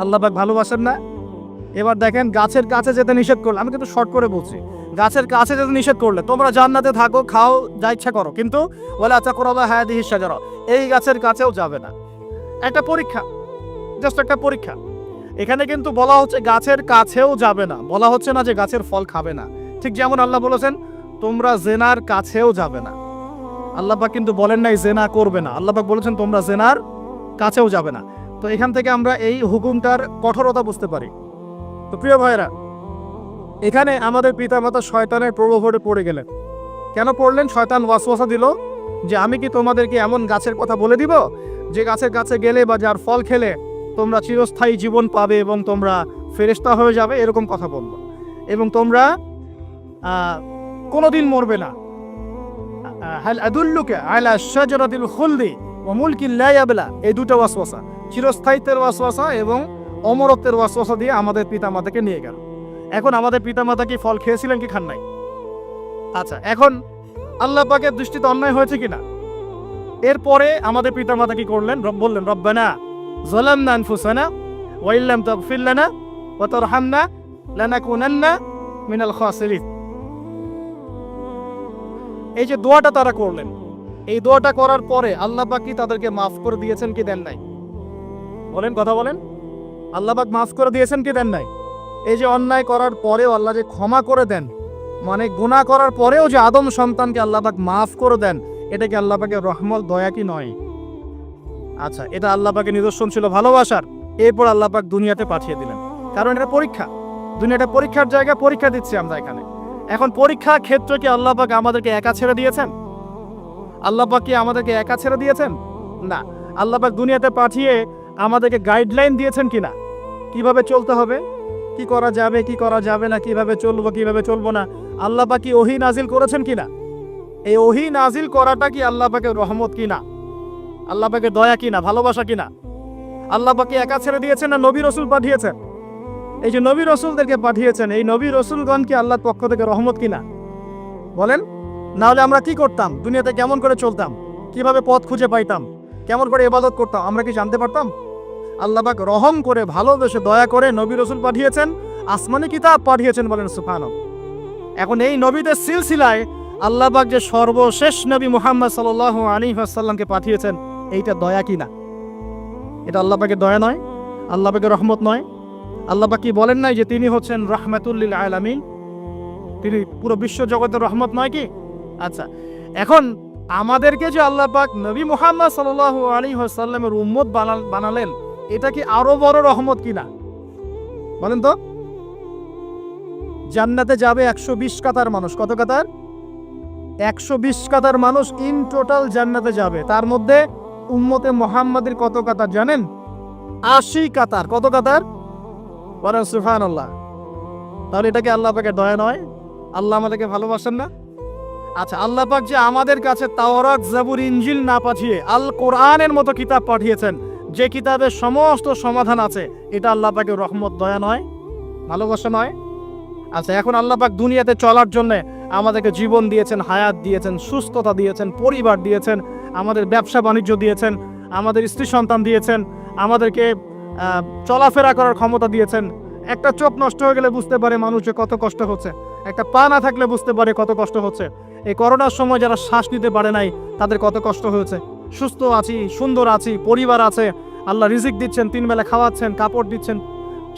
আল্লাহ পাক ভালোবাসেন না? এবার দেখেন, গাছের কাছে যেতে নিষেধ করলে, আমি কিন্তু শর্ট করে বলছি, গাছের কাছে যেতে নিষেধ করলে, তোমরা জান্নাতে থাকো, খাও, যা ইচ্ছা করো, কিন্তু ওয়ালা তাকরাবা হাদিহিশ শাজারা, এই গাছের কাছেও যাবে না। একটা পরীক্ষা, জাস্ট একটা পরীক্ষা। এখানে কিন্তু বলা হচ্ছে গাছের কাছেও যাবে না, বলা হচ্ছে না যে গাছের ফল খাবে না। ঠিক যেমন আল্লাহ বলেছেন তোমরা জেনার কাছেও যাবে না। আল্লাহ পাক কিন্তু বলেন নাই জেনা করবে না, আল্লাহ পাক বলেছেন তোমরা জেনার কাছেও যাবে না। তো এখান থেকে আমরা এই হুকুমটার কঠোরতা বুঝতে পারি। তো প্রিয় ভাইরা, এখানে আমাদের পিতামাতা শয়তানের প্রলোভনে পড়ে গেলেন। কেন পড়লেন? শয়তান ওয়াসওয়াসা দিল যে আমি কি তোমাদেরকে এমন গাছের কথা বলে দিব যে গাছের কাছে গেলে বা যার ফল খেলে তোমরা চিরস্থায়ী জীবন পাবে এবং তোমরা ফেরেশতা হয়ে যাবে, এরকম কথা বলল, এবং তোমরা কোনোদিন মরবে না। হাল আদুল্লুকা আলা শাজারাতিল খুলদি ওয়া মুলকিন লা ইয়াবলা, এই দুটো ওয়াসওয়াসা, চিরস্থায়িত্বের ওয়াসওয়াসা এবং অমরত্বের ওয়াসওয়াসা দিয়ে আমাদের পিতামাতাকে নিয়ে গেল। এখন আমাদের পিতামাতা কি ফল খেয়েছিলেন কি খান নাই? আচ্ছা, এখন আল্লাহ পাকের দৃষ্টিতে অন্যায় হয়েছে কিনা? এরপরে আমাদের পিতামাতা কি করলেন? বললেন রব্বানা যালামনা আনফুসানা ওয়া ইল্লাম তাগফির লানা ওয়া তারহামনা লানাকুনান্না মিনাল খাসিরিন। এই যে দোয়াটা তারা করলেন, এই দোয়াটা করার পরে আল্লাহ পাক কি তাদেরকে মাফ করে দিয়েছেন কি দেন নাই? বলেন, কথা বলেন। আল্লাহ পাক মাফ করে দিয়েছেন কি দেন নাই? এই যে অন্যায় করার পরেও আল্লাহ যে ক্ষমা করে দেন, মানে গুনাহ করার পরেও যে আদম সন্তানকে আল্লাহ পাক মাফ করে দেন, এটা কি আল্লাহ পাকের রহমত, দয়া কি নয়? আচ্ছা, এটা আল্লাহ পাকের নিদর্শন ছিল ভালোবাসার। এরপর আল্লাহ পাক দুনিয়াতে পাঠিয়ে দিলেন, কারণ এটা পরীক্ষা। দুনিয়াটা পরীক্ষার জায়গা, পরীক্ষা দিচ্ছি আমরা এখানে। এখন পরীক্ষা ক্ষেত্র কি আল্লাহ পাক আমাদেরকে একা ছেড়ে দিয়েছেন? আল্লাহ পাক কি আমাদেরকে একা ছেড়ে দিয়েছেন? না। আল্লাহ পাক দুনিয়াতে পাঠিয়ে আমাদেরকে গাইডলাইন দিয়েছেন কিনা, কিভাবে চলতে হবে, কি করা যাবে কি করা যাবে না, কিভাবে চলবো কিভাবে চলবো না। আল্লাহ পাক কি ওহী নাজিল করেছেন কিনা? এই ওহী নাজিল করাটা কি আল্লাহ পাকের রহমত কিনা, আল্লাহ পাকের দয়া কিনা, ভালোবাসা কিনা? আল্লাহ পাক কি একা ছেড়ে দিয়েছেন না নবী রাসূল পাঠিয়েছেন? এই যে নবী রাসূলদেরকে পাঠিয়েছেন, এই নবী রাসূলগণ কি আল্লাহর পক্ষ থেকে রহমত কিনা? বলেন। না হলে আমরা কি করতাম? দুনিয়াতে কেমন করে চলতাম? কিভাবে পথ খুঁজে পাইতাম? কেমন করে ইবাদত করতাম আমরা কি জানতে পারতাম? আল্লাহ পাক রহম করে ভালোবেসে দয়া করে নবী রাসূল পাঠিয়েছেন, আসমানি কিতাব পাঠিয়েছেন, বলেন সুবহানাল্লাহ। এখন এই নবীদের সিলসিলায় আল্লাহ পাক যে সর্বশেষ নবী মুহাম্মদ সাল্লাল্লাহু আলাইহি ওয়াসাল্লামকে পাঠিয়েছেন, এইটা দয়া কি না? এটা আল্লাহ পাকের দয়া নয়? আল্লাহ পাকের রহমত নয়? আল্লাহ পাক কি বলেন নাই যে তিনি হচ্ছেন রাহমাতুল লিল আলামিন, তিনি পুরো বিশ্ব জগতের রহমত নয় কি? আচ্ছা, এখন আমাদেরকে যে আল্লাহ পাক নবী মুহাম্মদ সাল্লাল্লাহু আলাইহি ওয়াসাল্লামের উম্মত বানালেন, এটা কি আরো বড় রহমত কিনা? বলেন তো। জান্নাতে যাবে 120 কাতার মানুষ। কত কাতার? 120 কাতার মানুষ ইন টোটাল জান্নাতে যাবে। তার মধ্যে উম্মতে মুহাম্মাদের কত কাতার জানেন? 80 কাতার। কত কাতার? বলেন সুবহানাল্লাহ। তাহলে এটা কি আল্লাহ পাকের দয়া নয়? আল্লাহ আমাদেরকে ভালোবাসেন না? আচ্ছা, আল্লাহ পাক যে আমাদের কাছে তাওরাত, জাবুর, ইনজিল না পাঠিয়ে আল কোরআনের মতো কিতাব পাঠিয়েছেন, যে কিতাবের সমস্ত সমাধান আছে, এটা আল্লাহ পাকের রহমত, দয়া নয়? ভালোবাসা নয়? আচ্ছা, এখন আল্লাহ পাক দুনিয়াতে চলার জন্য আমাদেরকে জীবন দিয়েছেন, হায়াত দিয়েছেন, সুস্থতা দিয়েছেন, পরিবার দিয়েছেন, আমাদের ব্যবসা বাণিজ্য দিয়েছেন, আমাদের স্ত্রী সন্তান দিয়েছেন, আমাদেরকে চলাফেরা করার ক্ষমতা দিয়েছেন। একটা চোখ নষ্ট হয়ে গেলে বুঝতে পারে মানুষের কত কষ্ট হচ্ছে, একটা পা না থাকলে বুঝতে পারে কত কষ্ট হচ্ছে। এই করোনার সময় যারা শ্বাস নিতে পারে নাই, তাদের কত কষ্ট হয়েছে। সুস্থ আছি, সুন্দর আছি, পরিবার আছে, আল্লাহ রিজিক দিচ্ছেন, 3 বেলা খাওয়াচ্ছেন, কাপড় দিচ্ছেন,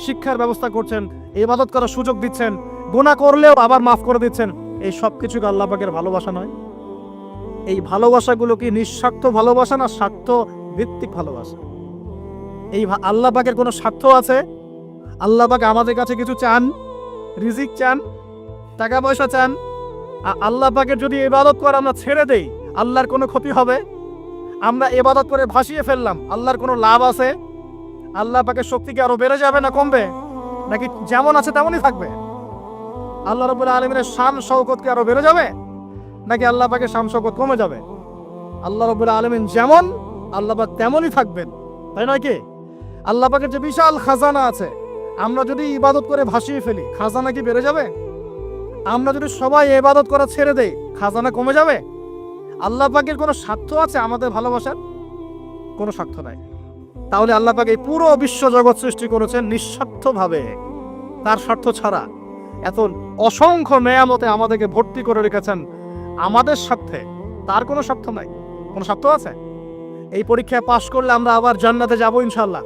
শিক্ষার ব্যবস্থা করছেন, ইবাদত করার সুযোগ দিচ্ছেন, গুনাহ করলেও আবার মাফ করে দিচ্ছেন। এই সব কিছুকে আল্লাহ পাকের ভালোবাসা নয়? এই ভালোবাসাগুলো কি নিঃস্বার্থ ভালোবাসা না স্বার্থ ভিত্তিক ভালোবাসা? এই আল্লাহ পাকের কোনো স্বার্থ আছে? আল্লাহ পাক আমাদের কাছে কিছু চান? রিজিক চান? টাকা পয়সা চান? আল্লাহ পাকের যদি ইবাদত করে আমরা ছেড়ে দেই, আল্লাহর কোনো ক্ষতি হবে? আমরা ইবাদত করে ভাসিয়ে ফেললাম, আল্লাহর কোনো লাভ আছে? আল্লাহ পাকের শক্তি কি আরো বেড়ে যাবে না কমবে? নাকি যেমন আছে তেমনই থাকবে? আল্লাহ রাব্বুল আলামিনের শান শওকত কি আরো বেড়ে যাবে, নাকি আল্লাহ পাকের শান শওকত কমে যাবে? আল্লাহ রাব্বুল আলামিন যেমন, আল্লাহ পাক তেমনই থাকবেন, তাই নয় কি? আল্লাহ পাকের যে বিশাল খাজানা আছে, আমরা যদি ইবাদত করে ভাসিয়ে ফেলি, খাজানা কি বেড়ে যাবে? আমরা যদি সবাই ইবাদত করা ছেড়ে দেই, খাজানা কমে যাবে? আল্লাহ পাকের কোনো স্বার্থ আছে আমাদের ভালোবাসার? কোনো স্বার্থ নাই। তাহলে আল্লাহ পাক এই পুরো বিশ্ব জগৎ সৃষ্টি করেছেন নিঃস্বার্থভাবে, তার স্বার্থ ছাড়া। এত অসংখ্য নেয়ামতে আমাদেরকে ভর্তি করে রেখেছেন আমাদের স্বার্থে, তার কোনো স্বার্থ নাই। কোনো স্বার্থ আছে? এই পরীক্ষায় পাশ করলে আমরা আবার জান্নাতে যাব ইনশাআল্লাহ।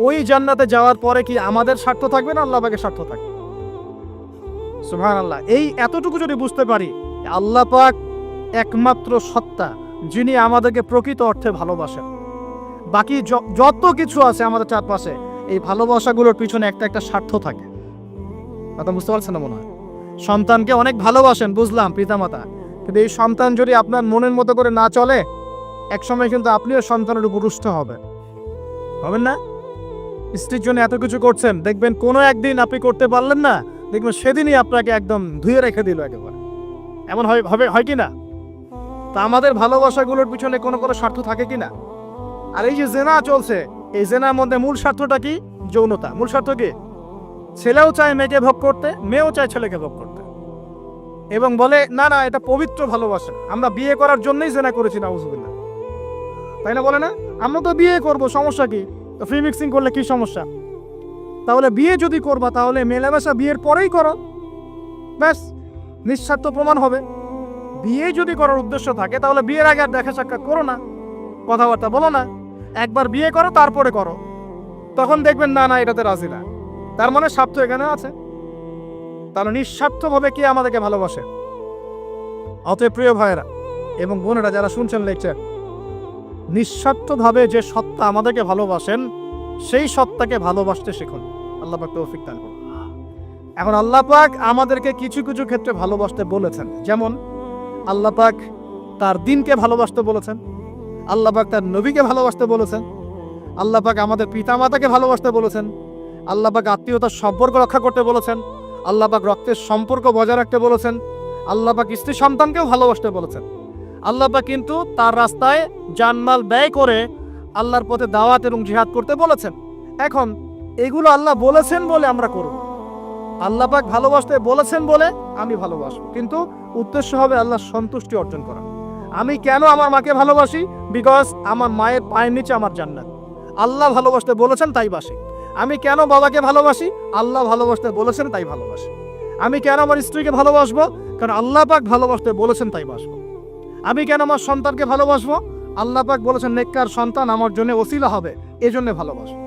ওই জান্নাতে যাওয়ার পরে কি আমাদের স্বার্থ থাকবে না আল্লাহ পাকের স্বার্থ থাকবে? সুবহানাল্লাহ। এই এতটুকু যদি বুঝতে পারি, আল্লাহ পাক একমাত্র সত্তা যিনি আমাদেরকে প্রকৃত অর্থে ভালোবাসেন। বাকি যত কিছু আছে আমাদের চারপাশে, এই ভালোবাসাগুলোর পিছনে একটা একটা স্বার্থ থাকে। কথা বুঝতে পারছেন না মনে হয়? সন্তানকে অনেক ভালোবাসেন, বুঝলাম, পিতামাতা, কিন্তু এই সন্তান যদি আপনার মনের মতো করে না চলে, একসময় কিন্তু আপনিও সন্তানের উপর রুষ্ট হবেন না? স্ত্রীর জন্য এত কিছু করছেন, দেখবেন কোনো একদিন আপনি করতে পারলেন না, দেখবেন সেদিনই আপনাকে একদম ধুয়ে রেখে দিল একেবারে। এমন হয় কি না? তা আমাদের ভালোবাসাগুলোর পিছনে কোনো কোনো স্বার্থ থাকে কি না? আর এই যে জেনা চলছে, এই জেনার মধ্যে মূল স্বার্থটা কি? যৌনতা। মূল স্বার্থ কি? ছেলেও চায় মেয়েকে ভোগ করতে, মেয়েও চায় ছেলেকে ভোগ করতে, এবং বলে না না এটা পবিত্র ভালোবাসা, আমরা বিয়ে করার জন্যই জেনা করেছি, নাউজুবিল্লাহ, তাই না? বলে না আমরা তো বিয়ে করব, সমস্যা কি? তো ফ্রি মিক্সিং করলে কি সমস্যা? তাহলে বিয়ে যদি করবা, তাহলে মেলামেশা বিয়ের পরেই করো, ব্যাস, নিঃস্বার্থ প্রমাণ হবে। বিয়ে যদি করার উদ্দেশ্য থাকে, তাহলে বিয়ের আগে আর দেখা সাক্ষাৎ করো না, কথাবার্তা বলো না, একবার বিয়ে করো তারপরে করো, তখন দেখবেন না না এটাতে রাজি না, তার মানে স্বার্থ এখানে আছে। তাহলে নিঃস্বার্থভাবে কে আমাদেরকে ভালোবাসে? অতএব প্রিয় ভাইয়েরা এবং বোনেরা যারা শুনছেন লেকচার, নিঃস্বার্থভাবে যে সত্তা আমাদেরকে ভালোবাসেন, সেই সত্তাকে ভালোবাসতে শিখুন। আল্লাহ পাক তৌফিক দান করুন। এখন আল্লাহ পাক আমাদেরকে কিছু কিছু ক্ষেত্রে ভালোবাসতে বলেছেন, যেমন আল্লাহ পাক তার দ্বীনকে ভালোবাসতে বলেছেন, আল্লাহ পাক তার নবীকে ভালোবাসতে বলেছেন, আল্লাহ পাক আমাদের পিতামাতাকে ভালোবাসতে বলেছেন, আল্লাহ পাক আত্মীয়তার সম্পর্ক রক্ষা করতে বলেছেন, আল্লাহ পাক রক্তের সম্পর্ক বজায় রাখতে বলেছেন, আল্লাহ পাক স্ত্রী সন্তানকেও ভালোবাসতে বলেছেন। আল্লাহ পাক কিন্তু তার রাস্তায় জানমাল ব্যয় করে আল্লাহর পথে দাওয়াত এবং জিহাদ করতে বলেছেন। এখন এগুলো আল্লাহ বলেছেন বলে আমরা করব, আল্লাহ পাক ভালোবাসতে বলেছেন বলে আমি ভালোবাসবো, কিন্তু উদ্দেশ্য হবে আল্লাহর সন্তুষ্টি অর্জন করা। আমি কেন আমার মাকে ভালোবাসি? বিকজ আমার মায়ের পায়ের নিচে আমার জান্নাত। আল্লাহ ভালোবাসতে বলেছেন তাই বাসি। আমি কেন বাবাকে ভালোবাসি? আল্লাহ ভালোবাসতে বলেছেন তাই ভালোবাসি। আমি কেন আমার স্ত্রীকে ভালোবাসবো? কারণ আল্লাহ পাক ভালোবাসতে বলেছেন তাই বাসবো। আমি কেন আমার সন্তানকে ভালোবাসবো? আল্লাহ পাক বলেছেন নেককার সন্তান আমার জন্য ওসিলা হবে, এজন্য ভালোবাসবো।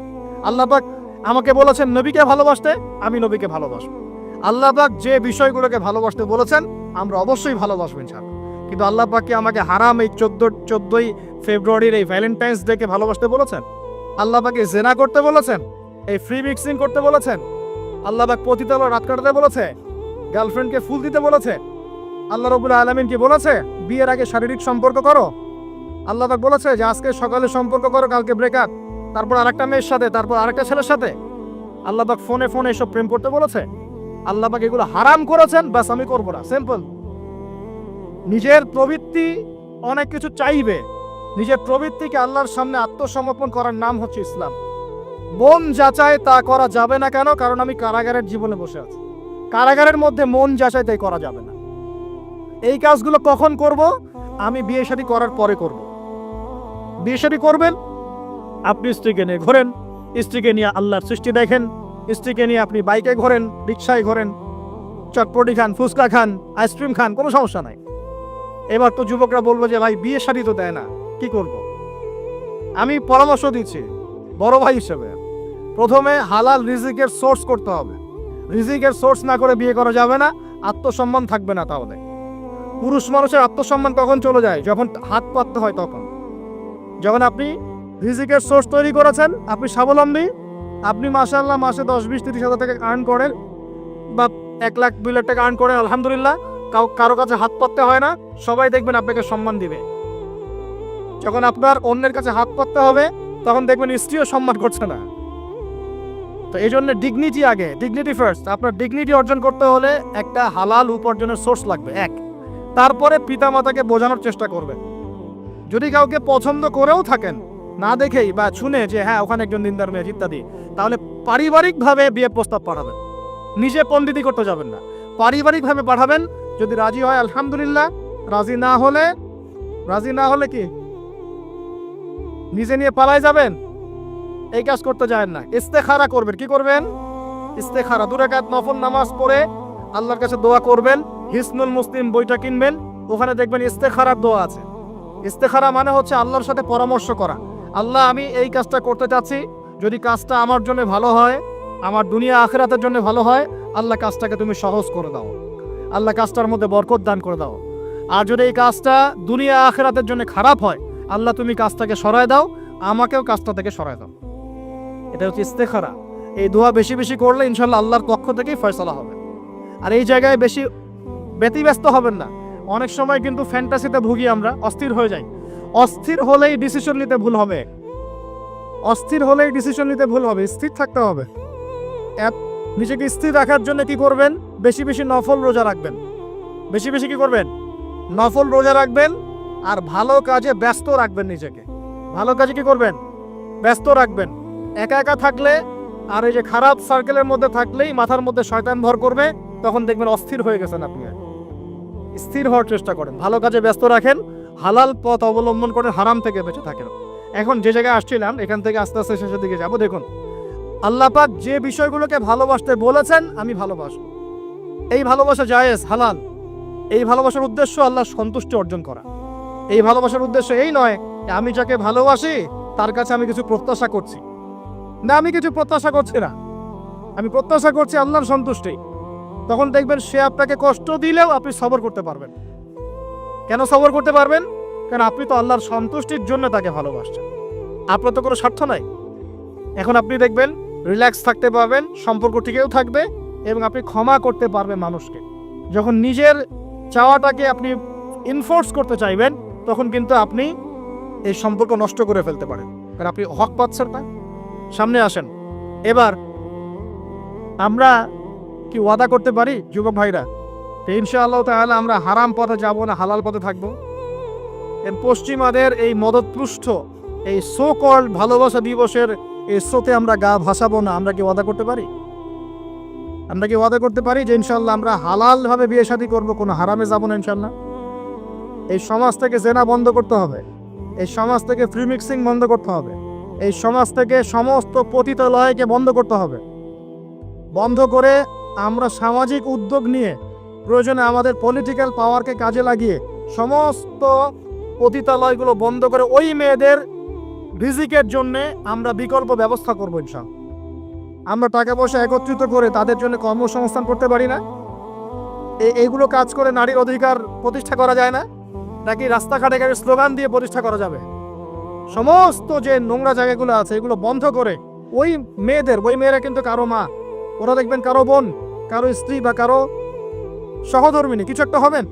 আল্লাহ পাক আমাকে বলেছেন নবীকে ভালোবাসতে, আমি নবীকে ভালোবাসবো। আল্লাহ পাক যে বিষয়গুলোকে ভালোবাসতে বলেছেন আমরা অবশ্যই ভালোবাসবো ইনশাআল্লাহ। কিন্তু আল্লাহ পাক কি আমাকে হারাম এই 14ই ফেব্রুয়ারির এই ভ্যালেন্টাইন্স ডেকে ভালোবাসতে বলেছেন? আল্লাহ পাকে জেনা করতে বলেছেন? এই ফ্রি মিক্সিং করতে বলেছেন? আল্লাহ পাক পতিতালয় রাত কাটাতে বলেছে? গার্লফ্রেন্ডকে ফুল দিতে বলেছে? আল্লাহ রাব্বুল আলামিন কি বলেছে বিয়ের আগে শারীরিক সম্পর্ক করো? আল্লাহ পাক বলেছে যে আজকে সকালে সম্পর্ক করো, কালকে ব্রেকআপ, তারপর আরেকটা মেয়ের সাথে, তারপর আরেকটা ছেলের সাথে? আল্লাহ পাক ফোনে ফোনে এসব প্রেম করতে বলেছে? আল্লাহ পাক এগুলো হারাম করেছেন, বাস আমি করবো না, সিম্পল। নিজের প্রবৃত্তি অনেক কিছু চাইবে, নিজের প্রবৃত্তিকে আল্লাহর সামনে আত্মসমর্পণ করার নাম হচ্ছে ইসলাম। মন যাচাই তা করা যাবে না। কেন? কারণ আমি কারাগারের জীবনে বসে আছি। কারাগারের মধ্যে মন যাচাই তাই করা যাবে না। এই কাজগুলো কখন করব? আমি বিয়ে শাদী করার পরে করব। বিয়ে শাদী করবেন, আপনি স্ত্রীকে নিয়ে ঘোরেন, স্ত্রীকে নিয়ে আল্লাহর সৃষ্টি দেখেন, স্ত্রীকে নিয়ে আপনি বাইকে ঘোরেন, রিক্সায় ঘোরেন, চটপটি খান, ফুচকা খান, আইসক্রিম খান, কোনো সমস্যা নাই। এবার তো যুবকরা বলবো যে ভাই বিয়ে শাদী তো দেয় না, কি করব? আমি পরামর্শ দিচ্ছি বড় ভাই হিসেবে, প্রথমে হালাল রিজিকের সোর্স করতে হবে। রিজিকের সোর্স না করে বিয়ে করা যাবে না, আত্মসম্মান থাকবে না। তাহলে পুরুষ মানুষের আত্মসম্মান কখন চলে যায়? যখন হাত পাততে হয় তখন। যখন আপনি রিজিকের সোর্স তৈরি করেছেন, আপনি স্বাবলম্বী, আপনি মাশাআল্লাহ মাসে 10-20-30 হাজার টাকা আর্ন করেন বা 1 লাখ 2 লাখ টাকা আর্ন করেন, আলহামদুলিল্লাহ, কারো কাছে হাত পাততে হয় না, সবাই দেখবেন আপনাকে সম্মান দিবে। যখন আপনার অন্যের কাছে হাত পাততে হবে তখন দেখবেন স্ত্রীও সম্মান করছে না। তো এই জন্য ডিগনিটি আগে, ডিগনিটি ফার্স্ট। আপনার ডিগনিটি অর্জন করতে হলে একটা হালাল উপার্জনের সোর্স লাগবে, এক। তারপরে পিতামাতাকে বোঝানোর চেষ্টা করবেন। যদি কাউকে পছন্দ করেও থাকেন না দেখেই বা শুনে যে হ্যাঁ ওখানে একজন দিনদার মেয়ে ইত্যাদি, তাহলে পারিবারিকভাবে বিয়ে প্রস্তাব পাঠাবেন, নিজে পণ্ডিতি করতে যাবেন না, পারিবারিকভাবে পাঠাবেন। যদি রাজি হয় আলহামদুলিল্লাহ, রাজি না হলে কি নিজে নিয়ে পালাই যাবেন? এই কাজ করতে যাবেন না। ইস্তেখারা করবেন। কি করবেন? ইস্তেখারা 2 রাকাত নফল নামাজ পড়ে আল্লাহর কাছে দোয়া করবেন। হিসনুল মুসলিম বইটা কিনবেন, ওখানে দেখবেন ইস্তেখারার দোয়া আছে। ইস্তেখারা মানে হচ্ছে আল্লাহর সাথে পরামর্শ করা। আল্লাহ আমি এই কাজটা করতে চাচ্ছি, যদি কাজটা আমার জন্য ভালো হয়, আমার দুনিয়া আখিরাতের জন্য ভালো হয়, আল্লাহ কাজটাকে তুমি সহজ করে দাও, আল্লাহ কাজটার মধ্যে বরকত দান করে দাও। আর যদি এই কাজটা দুনিয়া আখিরাতের জন্য খারাপ হয়, আল্লাহ তুমি কাজটাকে সরায় দাও, আমাকেও কাজটা থেকে সরায় দাও। এটা হচ্ছে ইস্তেখারা। এই দোয়া বেশি বেশি করলে ইনশাল্লাহ আল্লাহর পক্ষ থেকেই ফয়সালা হবে। আর এই জায়গায় বেশি ব্যতিব্যস্ত হবেন না। অনেক সময় কিন্তু ফ্যান্টাসিতে ভুগি আমরা, অস্থির হয়ে যাই। অস্থির হলেই ডিসিশন নিতে ভুল হবে, স্থির থাকতে হবে। নিজেকে স্থির রাখার জন্য কি করবেন? বেশি বেশি নফল রোজা রাখবেন। বেশি বেশি কি করবেন? নফল রোজা রাখবেন। আর ভালো কাজে ব্যস্ত রাখবেন নিজেকে। ভালো কাজে কি করবেন? ব্যস্ত রাখবেন। একা একা থাকলে আর এই যে খারাপ সার্কেলের মধ্যে থাকলেই মাথার মধ্যে শয়তান ভর করবে, তখন দেখবেন অস্থির হয়ে গেছেন আপনি। স্থির হওয়ার চেষ্টা করেন, ভালো কাজে ব্যস্ত রাখেন, হালাল পথ অবলম্বন করেন, হারাম থেকে বেঁচে থাকেন। এখন যে জায়গায় আসছিলাম এখান থেকে আস্তে আস্তে শেষের দিকে যাব। দেখুন আল্লাহ পাক যে বিষয়গুলোকে ভালোবাসতে বলেছেন আমি ভালোবাসবো, এই ভালোবাসা জায়েজ, হালাল। এই ভালোবাসার উদ্দেশ্য আল্লাহর সন্তুষ্টি অর্জন করা। এই ভালোবাসার উদ্দেশ্য এই নয় যে আমি যাকে ভালোবাসি তার কাছে আমি কিছু প্রত্যাশা করছি। না, আমি কিছু প্রত্যাশা করছি না, আমি প্রত্যাশা করছি আল্লাহর সন্তুষ্টি। তখন দেখবেন সে আপনাকে কষ্ট দিলেও আপনি সবর করতে পারবেন। কেন সবর করতে পারবেন? কারণ আপনি তো আল্লাহর সন্তুষ্টির জন্য তাকে ভালোবাসছেন, আপনার তো কোনো স্বার্থ নাই। এখন আপনি দেখবেন রিল্যাক্স থাকতে পারবেন, সম্পর্ক টিকেও থাকবে এবং আপনি ক্ষমা করতে পারবেন মানুষকে। যখন নিজের চাওয়াটাকে আপনি ইনফোর্স করতে চাইবেন তখন কিন্তু আপনি এই সম্পর্ক নষ্ট করে ফেলতে পারেন, কারণ আপনি হক পাচ্ছেন না। সামনে আসেন। এবার আমরা কি ওয়াদা করতে পারি যুবক ভাইরা ইনশাআল্লাহ তাআলা আমরা হারাম পথে যাব না, হালাল পথে থাকবো? পশ্চিমাদের এই মদতপুষ্ট এই সো কল্ড ভালোবাসা দিবসের এই স্রোতে আমরা গা ভাসাবো না। আমরা কি ওয়াদা করতে পারি? যে ইনশাআল্লাহ আমরা হালাল ভাবে বিয়ে শাদী করবো, কোনো হারামে যাবো না ইনশাআল্লাহ? এই সমাজ থেকে জেনা বন্ধ করতে হবে, এই সমাজ থেকে ফ্রি মিক্সিং বন্ধ করতে হবে, এই সমাজ থেকে সমস্ত পতিতালয়কে বন্ধ করতে হবে। বন্ধ করে আমরা সামাজিক উদ্যোগ নিয়ে প্রয়োজনে আমাদের পলিটিক্যাল পাওয়ারকে কাজে লাগিয়ে সমস্ত পতিতালয়গুলো বন্ধ করে ওই মেয়েদের রিজিকের জন্যে আমরা বিকল্প ব্যবস্থা করবো ইনশাআল্লাহ। আমরা টাকা পয়সা একত্রিত করে তাদের জন্য কর্মসংস্থান করতে পারি না? এইগুলো কাজ করে নারীর অধিকার প্রতিষ্ঠা করা যায় না? নাকি রাস্তাঘাটে গাড়ির স্লোগান দিয়ে প্রতিষ্ঠা করা যাবে? সমস্ত যে নোংরা জায়গাগুলো আছে এগুলো বন্ধ করে ওই মেয়েরা কিন্তু কারো মা, ওরা দেখবেন কারো বোন, কারো স্ত্রী বা কারো সহধর্মিনী কিছু একটা হবেন।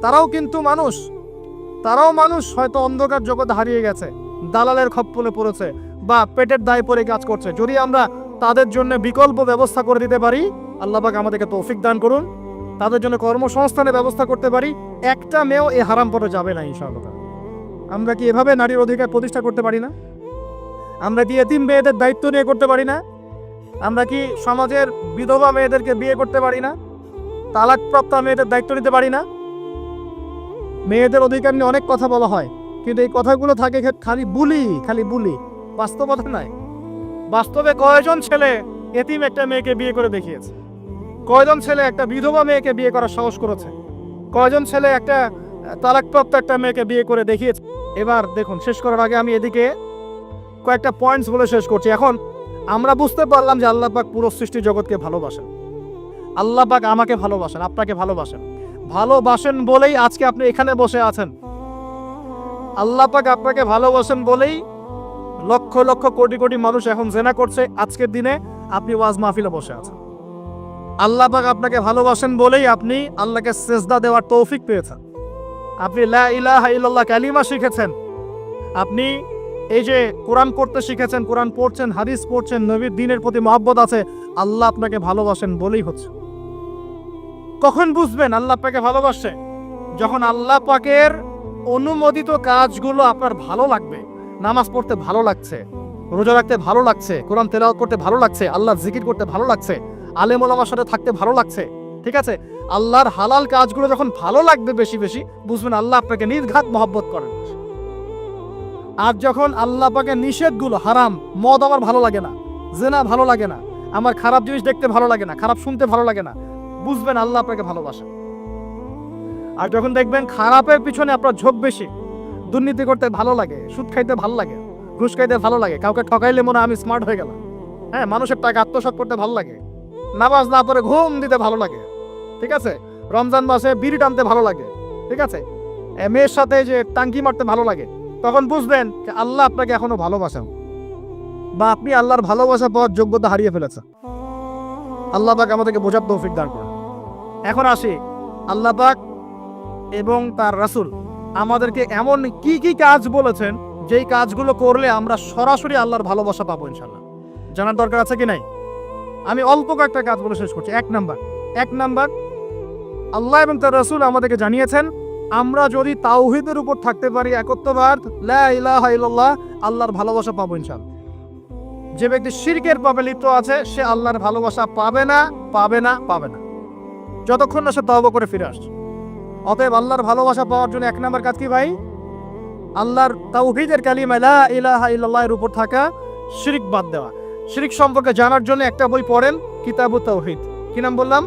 তারাও কিন্তু মানুষ, হয়তো অন্ধকার জগৎ হারিয়ে গেছে, দালালের খপ্পরে পড়েছে বা পেটের দায়ে পড়ে কাজ করছে। যদি আমরা তাদের জন্য বিকল্প ব্যবস্থা করে দিতে পারি, আল্লাহ পাক আমাদেরকে তৌফিক দান করুন, তাদের জন্য কর্মসংস্থানের ব্যবস্থা করতে পারি, একটা মেয়েও এই হারাম পথে যাবে না ইনশাআল্লাহ। আমরা কি এভাবে নারীর অধিকার প্রতিষ্ঠা করতে পারি না? আমরা কি এতিম মেয়েদের দায়িত্ব নিয়ে করতে পারি না? আমরা কি সমাজের বিধবা মেয়েদেরকে বিয়ে করতে পারি না? তালাকপ্রাপ্ত মেয়েদের দায়িত্ব নিতে পারি না? মেয়েদের অধিকার নিয়ে অনেক কথা বলা হয়, কিন্তু এই কথাগুলো থাকে খালি বুলি, বাস্তবতা নয়। বাস্তবে কয়জন ছেলে এতিম একটা মেয়েকে বিয়ে করে দেখিয়েছে? কয়জন ছেলে একটা বিধবা মেয়েকে বিয়ে করার সাহস করেছে? কয়জন ছেলে একটা তালাকপ্রাপ্ত একটা মেয়েকে বিয়ে করে দেখিয়েছে? এবার দেখুন, শেষ করার আগে আমি এদিকে কয়েকটা পয়েন্টস বলে শেষ করছি। এখন আমরা বুঝতে পারলাম যে আল্লাহ পাক পুরো সৃষ্টি জগৎকে ভালোবাসেন। আল্লাহ পাক আমাকে ভালোবাসেন, আপনাকে ভালোবাসেন বলেই আজকে আপনি এখানে বসে আছেন। আল্লাহ পাক আপনাকে ভালোবাসেন বলেই লক্ষ লক্ষ কোটি কোটি মানুষ এখন জেনা করছে। আজকের দিনে আপনি ওয়াজ মাহফিলে বসে আছেন। আল্লাহ পাক আপনাকে ভালোবাসেন বলেই আপনি আল্লাহকে সেজদা দেওয়ার তৌফিক পেয়েছেন। আপনি লা ইলাহা ইল্লাল্লাহ কালিমা শিখেছেন। আপনি এই যে কোরআন পড়তে শিখেছেন, কোরআন পড়ছেন, হাদিস পড়ছেন, নবীর দ্বীনের প্রতি মহব্বত আছে, আল্লাহ আপনাকে ভালোবাসেন বলেই হচ্ছে। কখন বুঝবেন আল্লাহ আপনাকে ভালোবাসে? যখন আল্লাহ পাকের অনুমোদিত কাজগুলো আপনার ভালো লাগবে। নামাজ পড়তে ভালো লাগছে, রোজা রাখতে ভালো লাগছে, কোরআন তেলাওয়াত করতে ভালো লাগছে, আল্লাহর জিকির করতে ভালো লাগছে, আলেম ওলামার সাথে থাকতে ভালো লাগছে। ঠিক আছে, আল্লাহর হালাল কাজগুলো যখন ভালো লাগবে বেশি বেশি, বুঝবেন আল্লাহ আপনাকে নির্ঘাত মহব্বত করেন। আর যখন আল্লাহ পাকের নিষেধগুলো, হারাম, মদ আমার ভালো লাগে না, জেনা ভালো লাগে না, আমার খারাপ জিনিস দেখতে ভালো লাগে না, খারাপ শুনতে ভালো লাগে না, বুঝবেন আল্লাহ আপনাকে ভালোবাসেন। আর যখন দেখবেন খারাপের পিছনে আপনার ঝোঁক বেশি, দুর্নীতি করতে ভালো লাগে, সুদ খাইতে ভালো লাগে, ঘুষ খাইতে ভালো লাগে, কাউকে ঠকাইলে মনে আমি স্মার্ট হয়ে গেলাম, হ্যাঁ, মানুষের টাকা আত্মসাৎ করতে ভালো লাগে, নামাজ না পড়ে ঘুম দিতে ভালো লাগে, ঠিক আছে, রমজান মাসে বিড়ি টানতে ভালো লাগে, ঠিক আছে, মেয়ের সাথে যে টাঙ্কি মারতে ভালো লাগে, তখন বুঝবেন যে আল্লাহ আপনাকে এখনো ভালোবাসেন বা আপনি আল্লাহর ভালোবাসা পাওয়ার যোগ্যতা হারিয়ে ফেলেছেন। আল্লাহ পাক আমাদেরকে বোঝার তৌফিক দান করুন। এখন আসি, আল্লাহ পাক এবং তার রাসূল আমাদেরকে এমন কি কি কাজ বলেছেন যেই কাজগুলো করলে আমরা সরাসরি আল্লাহর ভালোবাসা পাবো ইনশাআল্লাহ। জানার দরকার আছে কি নাই? আমি অল্প কয়েকটা কাজ বলে শেষ করছি। এক নাম্বার, আল্লাহ এবং তার রাসূল আমাদেরকে জানিয়েছেন আমরা যদি তাওহীদের উপর থাকতে পারি, একত্ববাদ, লা ইলাহা ইল্লাল্লাহ, আল্লাহর ভালোবাসা পাবো ইনশাআল্লাহ। যে ব্যক্তি শিরকের পাপে লিপ্ত আছে সে আল্লাহর ভালোবাসা পাবে না, যতক্ষণ না সে তওবা করে ফিরে আসছে। অতএব আল্লাহর ভালোবাসা পাওয়ার জন্য এক নাম্বার কাজ কি ভাই? আল্লাহর তাওহীদের কালিমা লা ইলাহা ইল্লাল্লাহ এর উপর থাকা, শিরক বাদ দেওয়া। শিরক সম্পর্কে জানার জন্য একটা বই পড়েন, কিতাবুত তাওহীদ। কি নাম বললাম?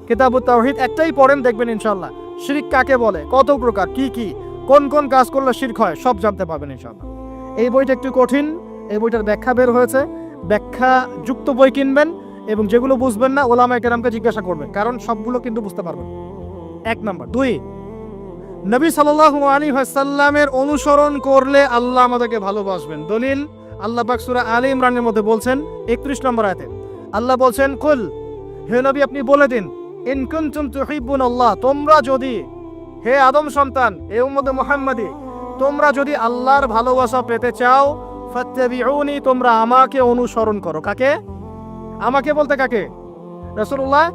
কিতাবুত তাওহীদ। একটাই পড়েন, দেখবেন ইনশাআল্লাহ শিরক কাকে বলে, কত প্রকার, কি কোন কাজ করলে শিরক হয় সব জানতে পারবেন ইনশাআল্লাহ। এই বইটা একটু কঠিন, এই বইটার ব্যাখ্যা বের হয়েছে, ব্যাখ্যা যুক্ত বই কিনবেন এবং যেগুলো বুঝবেন না ওলামায়ে কেরামকে জিজ্ঞাসা করবেন, কারণ সবগুলো কিন্তু বুঝতে পারবেন। এক নাম্বার। দুই, নবী সাল্লাল্লাহু আলাইহি ওয়াসাল্লামের অনুসরণ করলে আল্লাহ আমাদেরকে ভালোবাসবেন। দলিল, আল্লাহ পাক সূরা আলে ইমরানের মধ্যে বলছেন 31 নম্বর আয়াতে আল্লাহ বলছেন, কুল, হে নবী আপনি বলে দিন, ইন কুনতুম তুহিব্বুনাল্লাহ, তোমরা যদি, হে আদম সন্তান, হে উম্মতে মুহাম্মাদি, তোমরা যদি আল্লাহর ভালোবাসা পেতে চাও, ফাত্তাবিউনি, তোমরা আমাকে অনুসরণ করো। কাকে? আমাকে বলতে কাকে? রাসূলুল্লাহ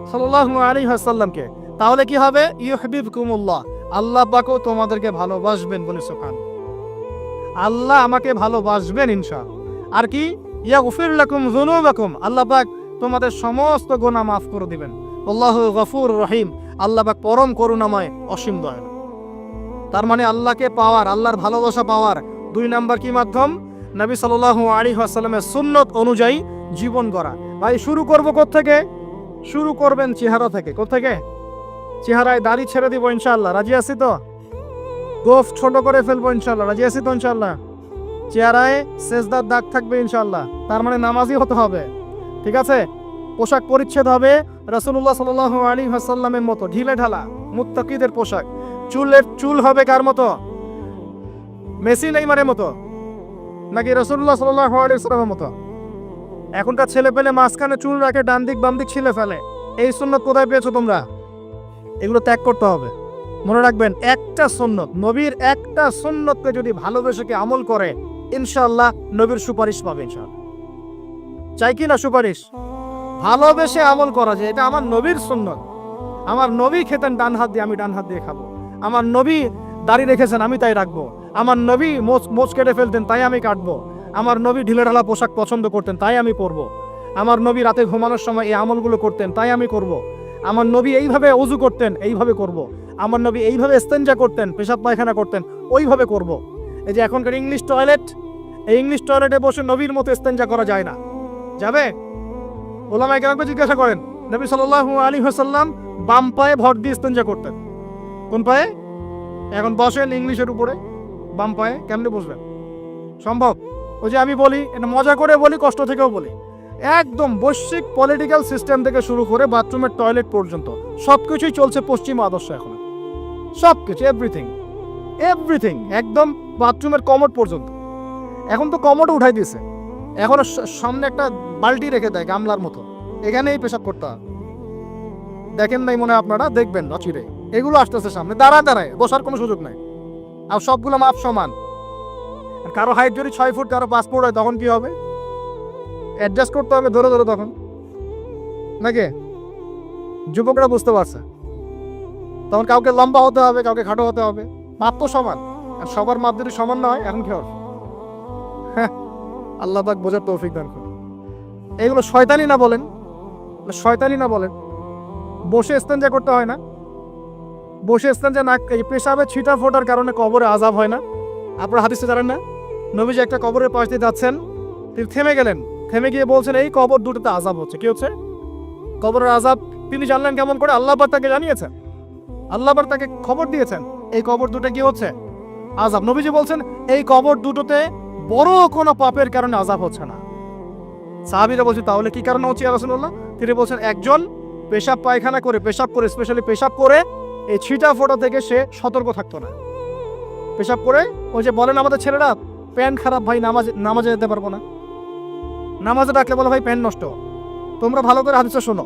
সাল্লাল্লাহু আলাইহি ওয়াসাল্লামকে। তাহলে কি হবে? ইউহিব্বুকুমুল্লাহ, আল্লাহ পাকও তোমাদেরকে ভালোবাসবেন। বলে সুবহানাল্লাহ, আল্লাহ আমাকে ভালোবাসবেন ইনশাআল্লাহ। আর কি? ইয়াগফির লাকুম যুনুবাকুম, আল্লাহ পাক তোমাদের সমস্ত গুনাহ মাফ করে দিবেন। আল্লাহু গফুর রহিম, আল্লাহ পাক পরম করুণাময়, অসীম দয়ালু। তার মানে আল্লাহকে পাওয়ার, আল্লাহর ভালোবাসা পাওয়ার 2 নাম্বার কি মাধ্যম? নবী সাল্লাল্লাহু আলাইহি ওয়াসাল্লামের সুন্নত অনুযায়ী জীবন গড়া। ভাই শুরু করব কোত্থেকে? শুরু করবেন চেহারা থেকে। কোত্থেকে? চেহারায় দাড়ি ছেড়ে দিব ইনশাআল্লাহ, রাজি আছি তো? গোফ ছোট করে ফেলবো ইনশাআল্লাহ, রাজি আছি তো ইনশাআল্লাহ? চেহারায় সেজদার দাগ থাকবে ইনশাআল্লাহ, তার মানে নামাজি হতে হবে, ঠিক আছে? পোশাক পরিচ্ছদ হবে রাসূলুল্লাহ সাল্লাল্লাহু আলাইহি ওয়াসাল্লামের মতো ঢিলে ঢালা মুত্তাকিদের পোশাক। চুল হবে কার মতো? মেসি নেইমারের মতো নাকি রাসূলুল্লাহ সাল্লাল্লাহু আলাইহি ওয়াসাল্লামের মতো? এখনকার ছেলে পেলে মাঝখানে চুল রাখে, ডান দিক বাম দিক ছিলে ফেলে। এই সুন্নত কোথায় পেয়েছো তোমরা? এগুলো ত্যাগ করতে হবে। মনে রাখবেন, একটা সুন্নত, নবীর একটা সুন্নতকে যদি ভালোবেসে কে আমল করে, ইনশাআল্লাহ নবীর সুপারিশ পাবে ইনশাআল্লাহ। চাই কি না সুপারিশ? ভালোবেসে আমল করা যায়, এটা আমার নবীর সুন্নত। আমার নবী খেতেন ডান হাত দিয়ে, আমি ডান হাত দিয়ে খাবো। আমার নবী দাড়ি রেখেছেন, আমি তাই রাখবো। আমার নবী মোচ কেটে ফেলতেন, তাই আমি কাটবো। আমার নবী ঢিলে ঢালা পোশাক পছন্দ করতেন, তাই আমি পরবো। আমার নবী রাতে ঘুমানোর সময় এই আমলগুলো করতেন, তাই আমি করব। আমার নবী এইভাবে ওযু করতেন, এইভাবে করব। আমার নবী এইভাবে ইস্তেঞ্জা করতেন, পেশাব পায়খানা করতেন, ওইভাবে করব। এই যে এখনকার ইংলিশ টয়লেট, এই ইংলিশ টয়লেটে বসে নবীর মতো ইস্তেঞ্জা করা যায় না। যাবে? ওলামায়ে কেরামকে জিজ্ঞাসা করেন, নবী সাল্লাল্লাহু আলাইহি ওয়াসাল্লাম বাম পায়ে ভর দিয়ে ইস্তেঞ্জা করতেন। কোন পায়ে? এখন বসেন ইংলিশের উপরে, বাম পায়ে কেমনে বসবেন? সম্ভব? ওই যে আমি বলি, এটা মজা করে বলি, কষ্ট থেকেও বলি, একদম বৈশ্বিক পলিটিক্যাল সিস্টেম থেকে শুরু করে বাথরুমের টয়লেট পর্যন্ত সবকিছুই চলছে পশ্চিম আদর্শ। এখন সবকিছু, এভরিথিং একদম বাথরুমের কমোড পর্যন্ত। এখন তো কমোড উঠাই দিয়েছে, এখন সামনে একটা বালতি রেখে দেয় গামলার মতো, এখানেই পেশাব করতে হয়। দেখেন নাই মনে হয় আপনারা? দেখবেন অচিরে এগুলো আসতেছে সামনে, দাঁড়ায় বসার কোনো সুযোগ নাই। আর সবগুলো মাপ সমান। কারো হাইট যদি 6 ফুট, কারো 5 ফুট হয়, তখন কি হবে? অ্যাডজাস্ট করতে হবে ধরে তখন, নাকি? যুবকরা বুঝতে পারছে, তখন কাউকে লম্বা হতে হবে, কাউকে খাটো হতে হবে। মাপ তো সমান, আর সবার মাপ যদি সমান না হয়, এখন কি হবে? হ্যাঁ, আল্লাহ পাক বোঝার তৌফিক দান করুন। এগুলো শয়তানি না বলেন? শয়তানি না বলেন? বসে ইস্তেঞ্জা করতে হয় না? বসে ইস্তেঞ্জা না, এই পেশাবে ছিটা ফোটার কারণে কবরে আযাব হয় না? আপনারা হাদিসে জানেন না? নবীজি একটা কবরের পাশ দিয়ে যাচ্ছেন, তিনি থেমে গেলেন, থেমে গিয়ে বলছেন, এই কবর দুটোতে আযাব হচ্ছে। কি হচ্ছে? কবরের আযাব। তিনি জানলেন কেমন করে? আল্লাহ পাক তাকে জানিয়েছেন, আল্লাহ পাক তাকে খবর দিয়েছেন, এই কবর দুটো কি হচ্ছে? আযাব। নবীজি বলছেন, এই কবর দুটোতে বড় কোনো পাপের কারণে আযাব হচ্ছে না। সাহাবীরা বলছে, তাহলে কি কারণে হচ্ছে ইয়া রাসূলুল্লাহ? তিনি বলছেন, একজন পেশাব পায়খানা করে, স্পেশালি পেশাব করে এই ছিটা ফোটা থেকে সে সতর্ক থাকতো না। পেশাব করে, ওই যে বলেন আমাদের ছেলেরা, প্যান্ট খারাপ ভাই, নামাজে যেতে পারবো না। নামাজে ডাকলে বলে, ভাই প্যান্ট নষ্ট। তোমরা ভালো করে হাদিসটা শোনো।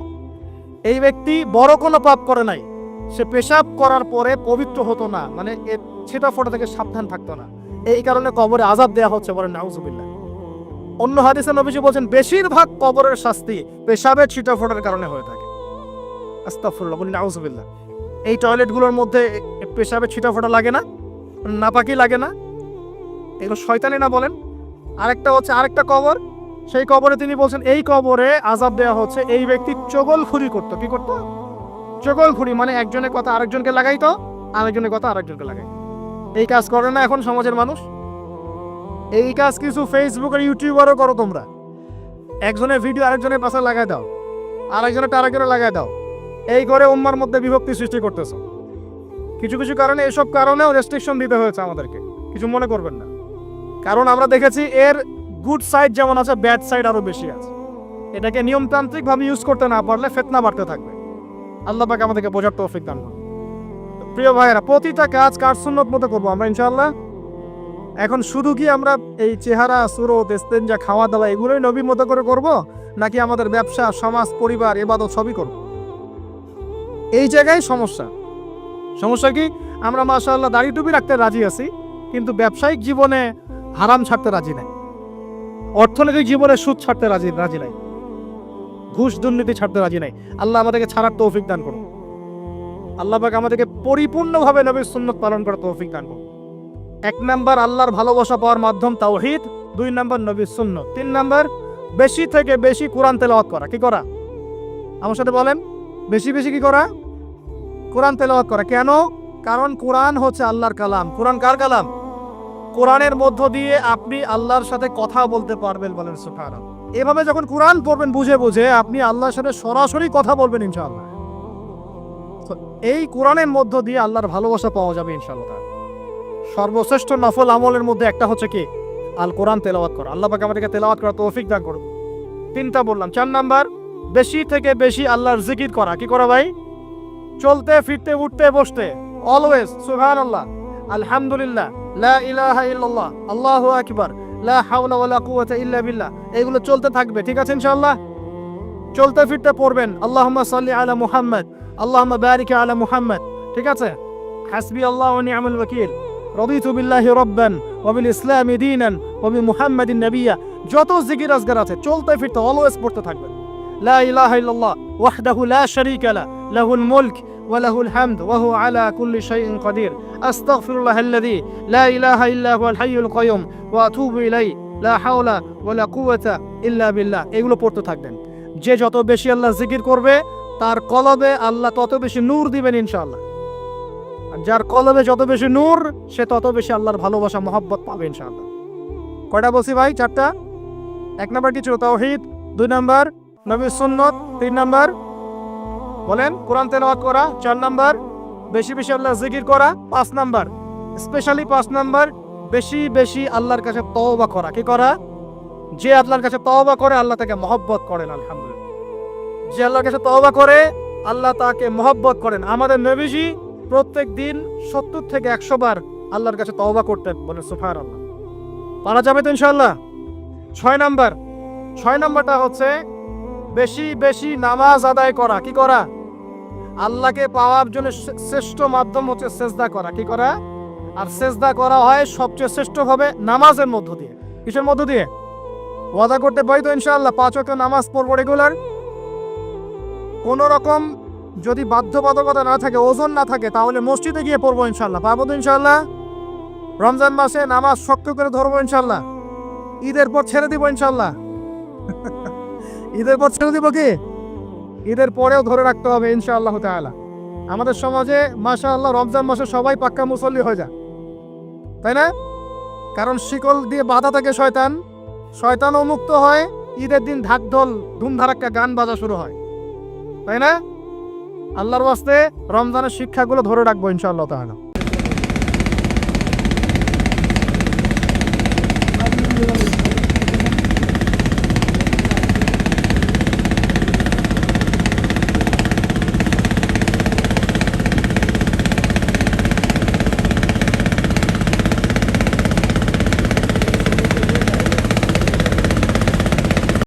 এই ব্যক্তি বড় কোনো পাপ করে নাই, সে পেশাব করার পরে পবিত্র হতো না, মানে ছিটা ফোটা থেকে সাবধান থাকতো না, এই কারণে কবরে আযাব দেয়া হচ্ছে। বলেন নাউযুবিল্লাহ। অন্য হাদিসে নবীজি বলছেন, বেশিরভাগ কবরের শাস্তি পেশাবের ছিটা ফোটার কারণে হয়ে থাকে। আস্তাগফিরুল্লাহ, বলি নাউযুবিল্লাহ। এই টয়লেটগুলোর মধ্যে পেশাবের ছিটা ফোটা লাগে না? নাপাকি লাগে না? এগুলো শয়তানি না বলেন? আরেকটা কবর, সেই কবরে তিনি বলছেন, এই কবরে আযাব দেওয়া হচ্ছে, এই ব্যক্তি চগলখুরি করতো। কি করতো? চগলখুরি, মানে একজনের কথা আরেকজনকে লাগাইতো, আরেকজনের কথা আরেকজনকে লাগাইতো। এই কাজ করে না এখন সমাজের মানুষ? এই কাজ কিছু ফেসবুক আর ইউটিউবারও করো তোমরা। একজনের ভিডিও আরেকজনের পাশে লাগাই দাও, আরেকজনের আরেকজনে লাগাই দাও, এই করে উম্মার মধ্যে বিভক্তি সৃষ্টি করতেছ। কিছু কিছু কারণে, এসব কারণেও রেস্ট্রিকশন দিতে হয়েছে আমাদেরকে, কিছু মনে করবেন না। কারণ আমরা দেখেছি এর গুড সাইড যেমন আছে, ব্যাড সাইড আরো বেশি আছে। এটাকে নিয়মতান্ত্রিক ভাবে ইউজ করতে না পারলে ফিতনা বাড়তে থাকবে। আল্লাহ পাক আমাদেরকে বোঝার তৌফিক দান করুন। প্রিয় ভাইয়েরা, প্রতিটা কাজ কার সুন্নত মতো করবো আমরা ইনশাআল্লাহ। এখন শুধু কি আমরা এই চেহারা, সুরত, ইস্তেঞ্জা, খাওয়া দাওয়া এগুলোই নবীর মতো করে করব, নাকি আমাদের ব্যবসা, সমাজ, পরিবার, ইবাদত সবই করব? এই জায়গায় সমস্যা কি? আমরা মাশাআল্লাহ দাড়ি টুপি রাখতে রাজি আছি, কিন্তু ব্যবসায়িক জীবনে হারাম ছাড়তে রাজি নাই, অর্থনৈতিক জীবনে সুদ ছাড়তে রাজি নাই, ঘুষ দুর্নীতি ছাড়তে রাজি নাই। আল্লাহ আমাদেরকে ছাড়ার তৌফিক দান করুন। আল্লাহ পাক আমাদেরকে পরিপূর্ণভাবে নবীর সুন্নাত পালন করার তৌফিক দান করুন। 1 নাম্বার আল্লাহর ভালোবাসা পাওয়ার মাধ্যম তাওহীদ, 2 নাম্বার নবীর সুন্নাত, 3 নাম্বার বেশি থেকে বেশি কোরআন তেলাওয়াত করা। কি করা? আমার সাথে বলেন, বেশি বেশি কি করা? কোরআন তেলাওয়াত করা। কেন? কারণ কোরআন হচ্ছে আল্লাহর কালাম। কোরআন কার কালাম? কোরআনের মধ্য দিয়ে আপনি আল্লাহর সাথে কথা বলতে পারবেন, বলেন সুবহানাল্লাহ। এভাবে যখন কোরআন পড়বেন বুঝে বুঝে, আপনি আল্লাহর সাথে সরাসরি কথা বলবেন ইনশাআল্লাহ। তো এই কোরআনের মধ্য দিয়ে আল্লাহর ভালোবাসা পাওয়া যাবে ইনশাআল্লাহ। সর্বশ্রেষ্ঠ নফল আমলের মধ্যে একটা হচ্ছে কি? আল কোরআন তেলাওয়াত করা। আল্লাহ পাক আমাদেরকে তেলাওয়াত করার তৌফিক দান করুন। 3টা বললাম। 4 নাম্বার, বেশি থেকে বেশি আল্লাহর জিকির করা। কি করা ভাই? চলতে ফিরতে উঠতে বসতে অলওয়েজ সুবহানাল্লাহ, আলহামদুলিল্লাহ, লা ইলাহা ইল্লাল্লাহ, আল্লাহু আকবার, লা হাওলা ওয়ালা কুওয়াতা ইল্লা বিল্লাহ, এগুলো চলতে থাকবে। ঠিক আছে ইনশাআল্লাহ? চলতে ফিরতে পড়বেন আল্লাহুম্মা সাল্লি আলা মুহাম্মদ, আল্লাহুম্মা বারিক আলা মুহাম্মদ। ঠিক আছে? হাসবি আল্লাহু ওয়া নি'মাল ওয়াকিল, রাদিতু বিল্লাহি রাব্বান ওয়া বিল ইসলামি দীনান ওয়া বি মুহাম্মাদিন নাবিয়্যা। যত জিকির আজকার আছে চলতে ফিরতে অলওয়েজ পড়তে থাকবেন। লা ইলাহা ইল্লাল্লাহ ওয়াহদাহু লা শারীকা লা, লাহুল মুলক ওয়া লাহুল হামদ ওয়া হুয়া আলা কুল্লি শাইইন কাদির। আস্তাগফিরুল্লাহাল্লাযী লা ইলাহা ইল্লা হুয়াল হাইয়ুল কাইয়ুম ওয়া আতুবু ইলাইহি, লা হাওলা ওয়া লা কুওয়াতা ইল্লা বিল্লাহ। এগুলো পড়তে থাকবেন। যে যত বেশি আল্লাহ জিকির করবে তার কলবে আল্লাহ তত বেশি নূর দিবেন ইনশাআল্লাহ। আর যার কলবে যত বেশি নূর, সে তত বেশি আল্লাহর ভালোবাসা মহব্বত পাবে ইনশাআল্লাহ। কয়টা বলছি ভাই? 4টা। 1 নাম্বার কি ছিল? তাওহীদ। 2 নাম্বার নবীর সুন্নাত। 3 নাম্বার বলেন কোরআন তেলাওয়াত করা। 4 নাম্বার বেশি বেশি আল্লাহর জিকির করা। 5 নাম্বার, স্পেশালি 5 নাম্বার, বেশি বেশি আল্লাহর কাছে তওবা করা। কি করা? যে আল্লাহর কাছে তওবা করে আল্লাহ তাকে মহব্বত করেন। আলহামদুলিল্লাহ, যে আল্লাহর কাছে তওবা করে আল্লাহ তাকে মহব্বত করেন। আমাদের নবীজি প্রত্যেক দিন 70 থেকে 100 বার আল্লাহর কাছে তওবা করতেন। বলেন সুবহানাল্লাহ। পারা যাবে তো ইনশাআল্লাহ? 6 নাম্বারটা হচ্ছে বেশি বেশি নামাজ আদায় করা। কি করা? আল্লাহকে পাওয়ার জন্য শ্রেষ্ঠ মাধ্যম হচ্ছে সেজদা করা। কি করা? আর সেজদা করা হয় সবচেয়ে শ্রেষ্ঠ ভাবে নামাজের মধ্য দিয়ে। কিসের মধ্য দিয়ে? ওয়াদা করতে পারি তো ইনশাআল্লাহ 5 ওয়াক্ত নামাজ পড়বো রেগুলার। কোন রকম যদি বাধ্যবাধকতা না থাকে, ওজন না থাকে, তাহলে মসজিদে গিয়ে পড়বো ইনশাআল্লাহ। পারবো তো ইনশাআল্লাহ? রমজান মাসে নামাজ শক্ত করে ধরবো ইনশাআল্লাহ। ঈদের পর ছেড়ে দিব ইনশাআল্লাহ। ঈদের পর ছেড়ে দিব কি? ঈদের পরেও ধরে রাখতে হবে ইনশাআল্লাহ তাআলা। আমাদের সমাজে মাশাআল্লাহ রমজান মাসে সবাই পাক্কা মুসল্লি হয়ে যায়, তাই না? কারণ শিকল দিয়ে বাধা থাকে শয়তান, শয়তানও মুক্ত হয়। ঈদের দিন ঢাক ঢোল ধুমধারাক্কা গান বাজা শুরু হয়, তাই না? আল্লাহর ওয়াস্তে রমজানের শিক্ষাগুলো ধরে রাখবো ইনশাআল্লাহ তাআলা।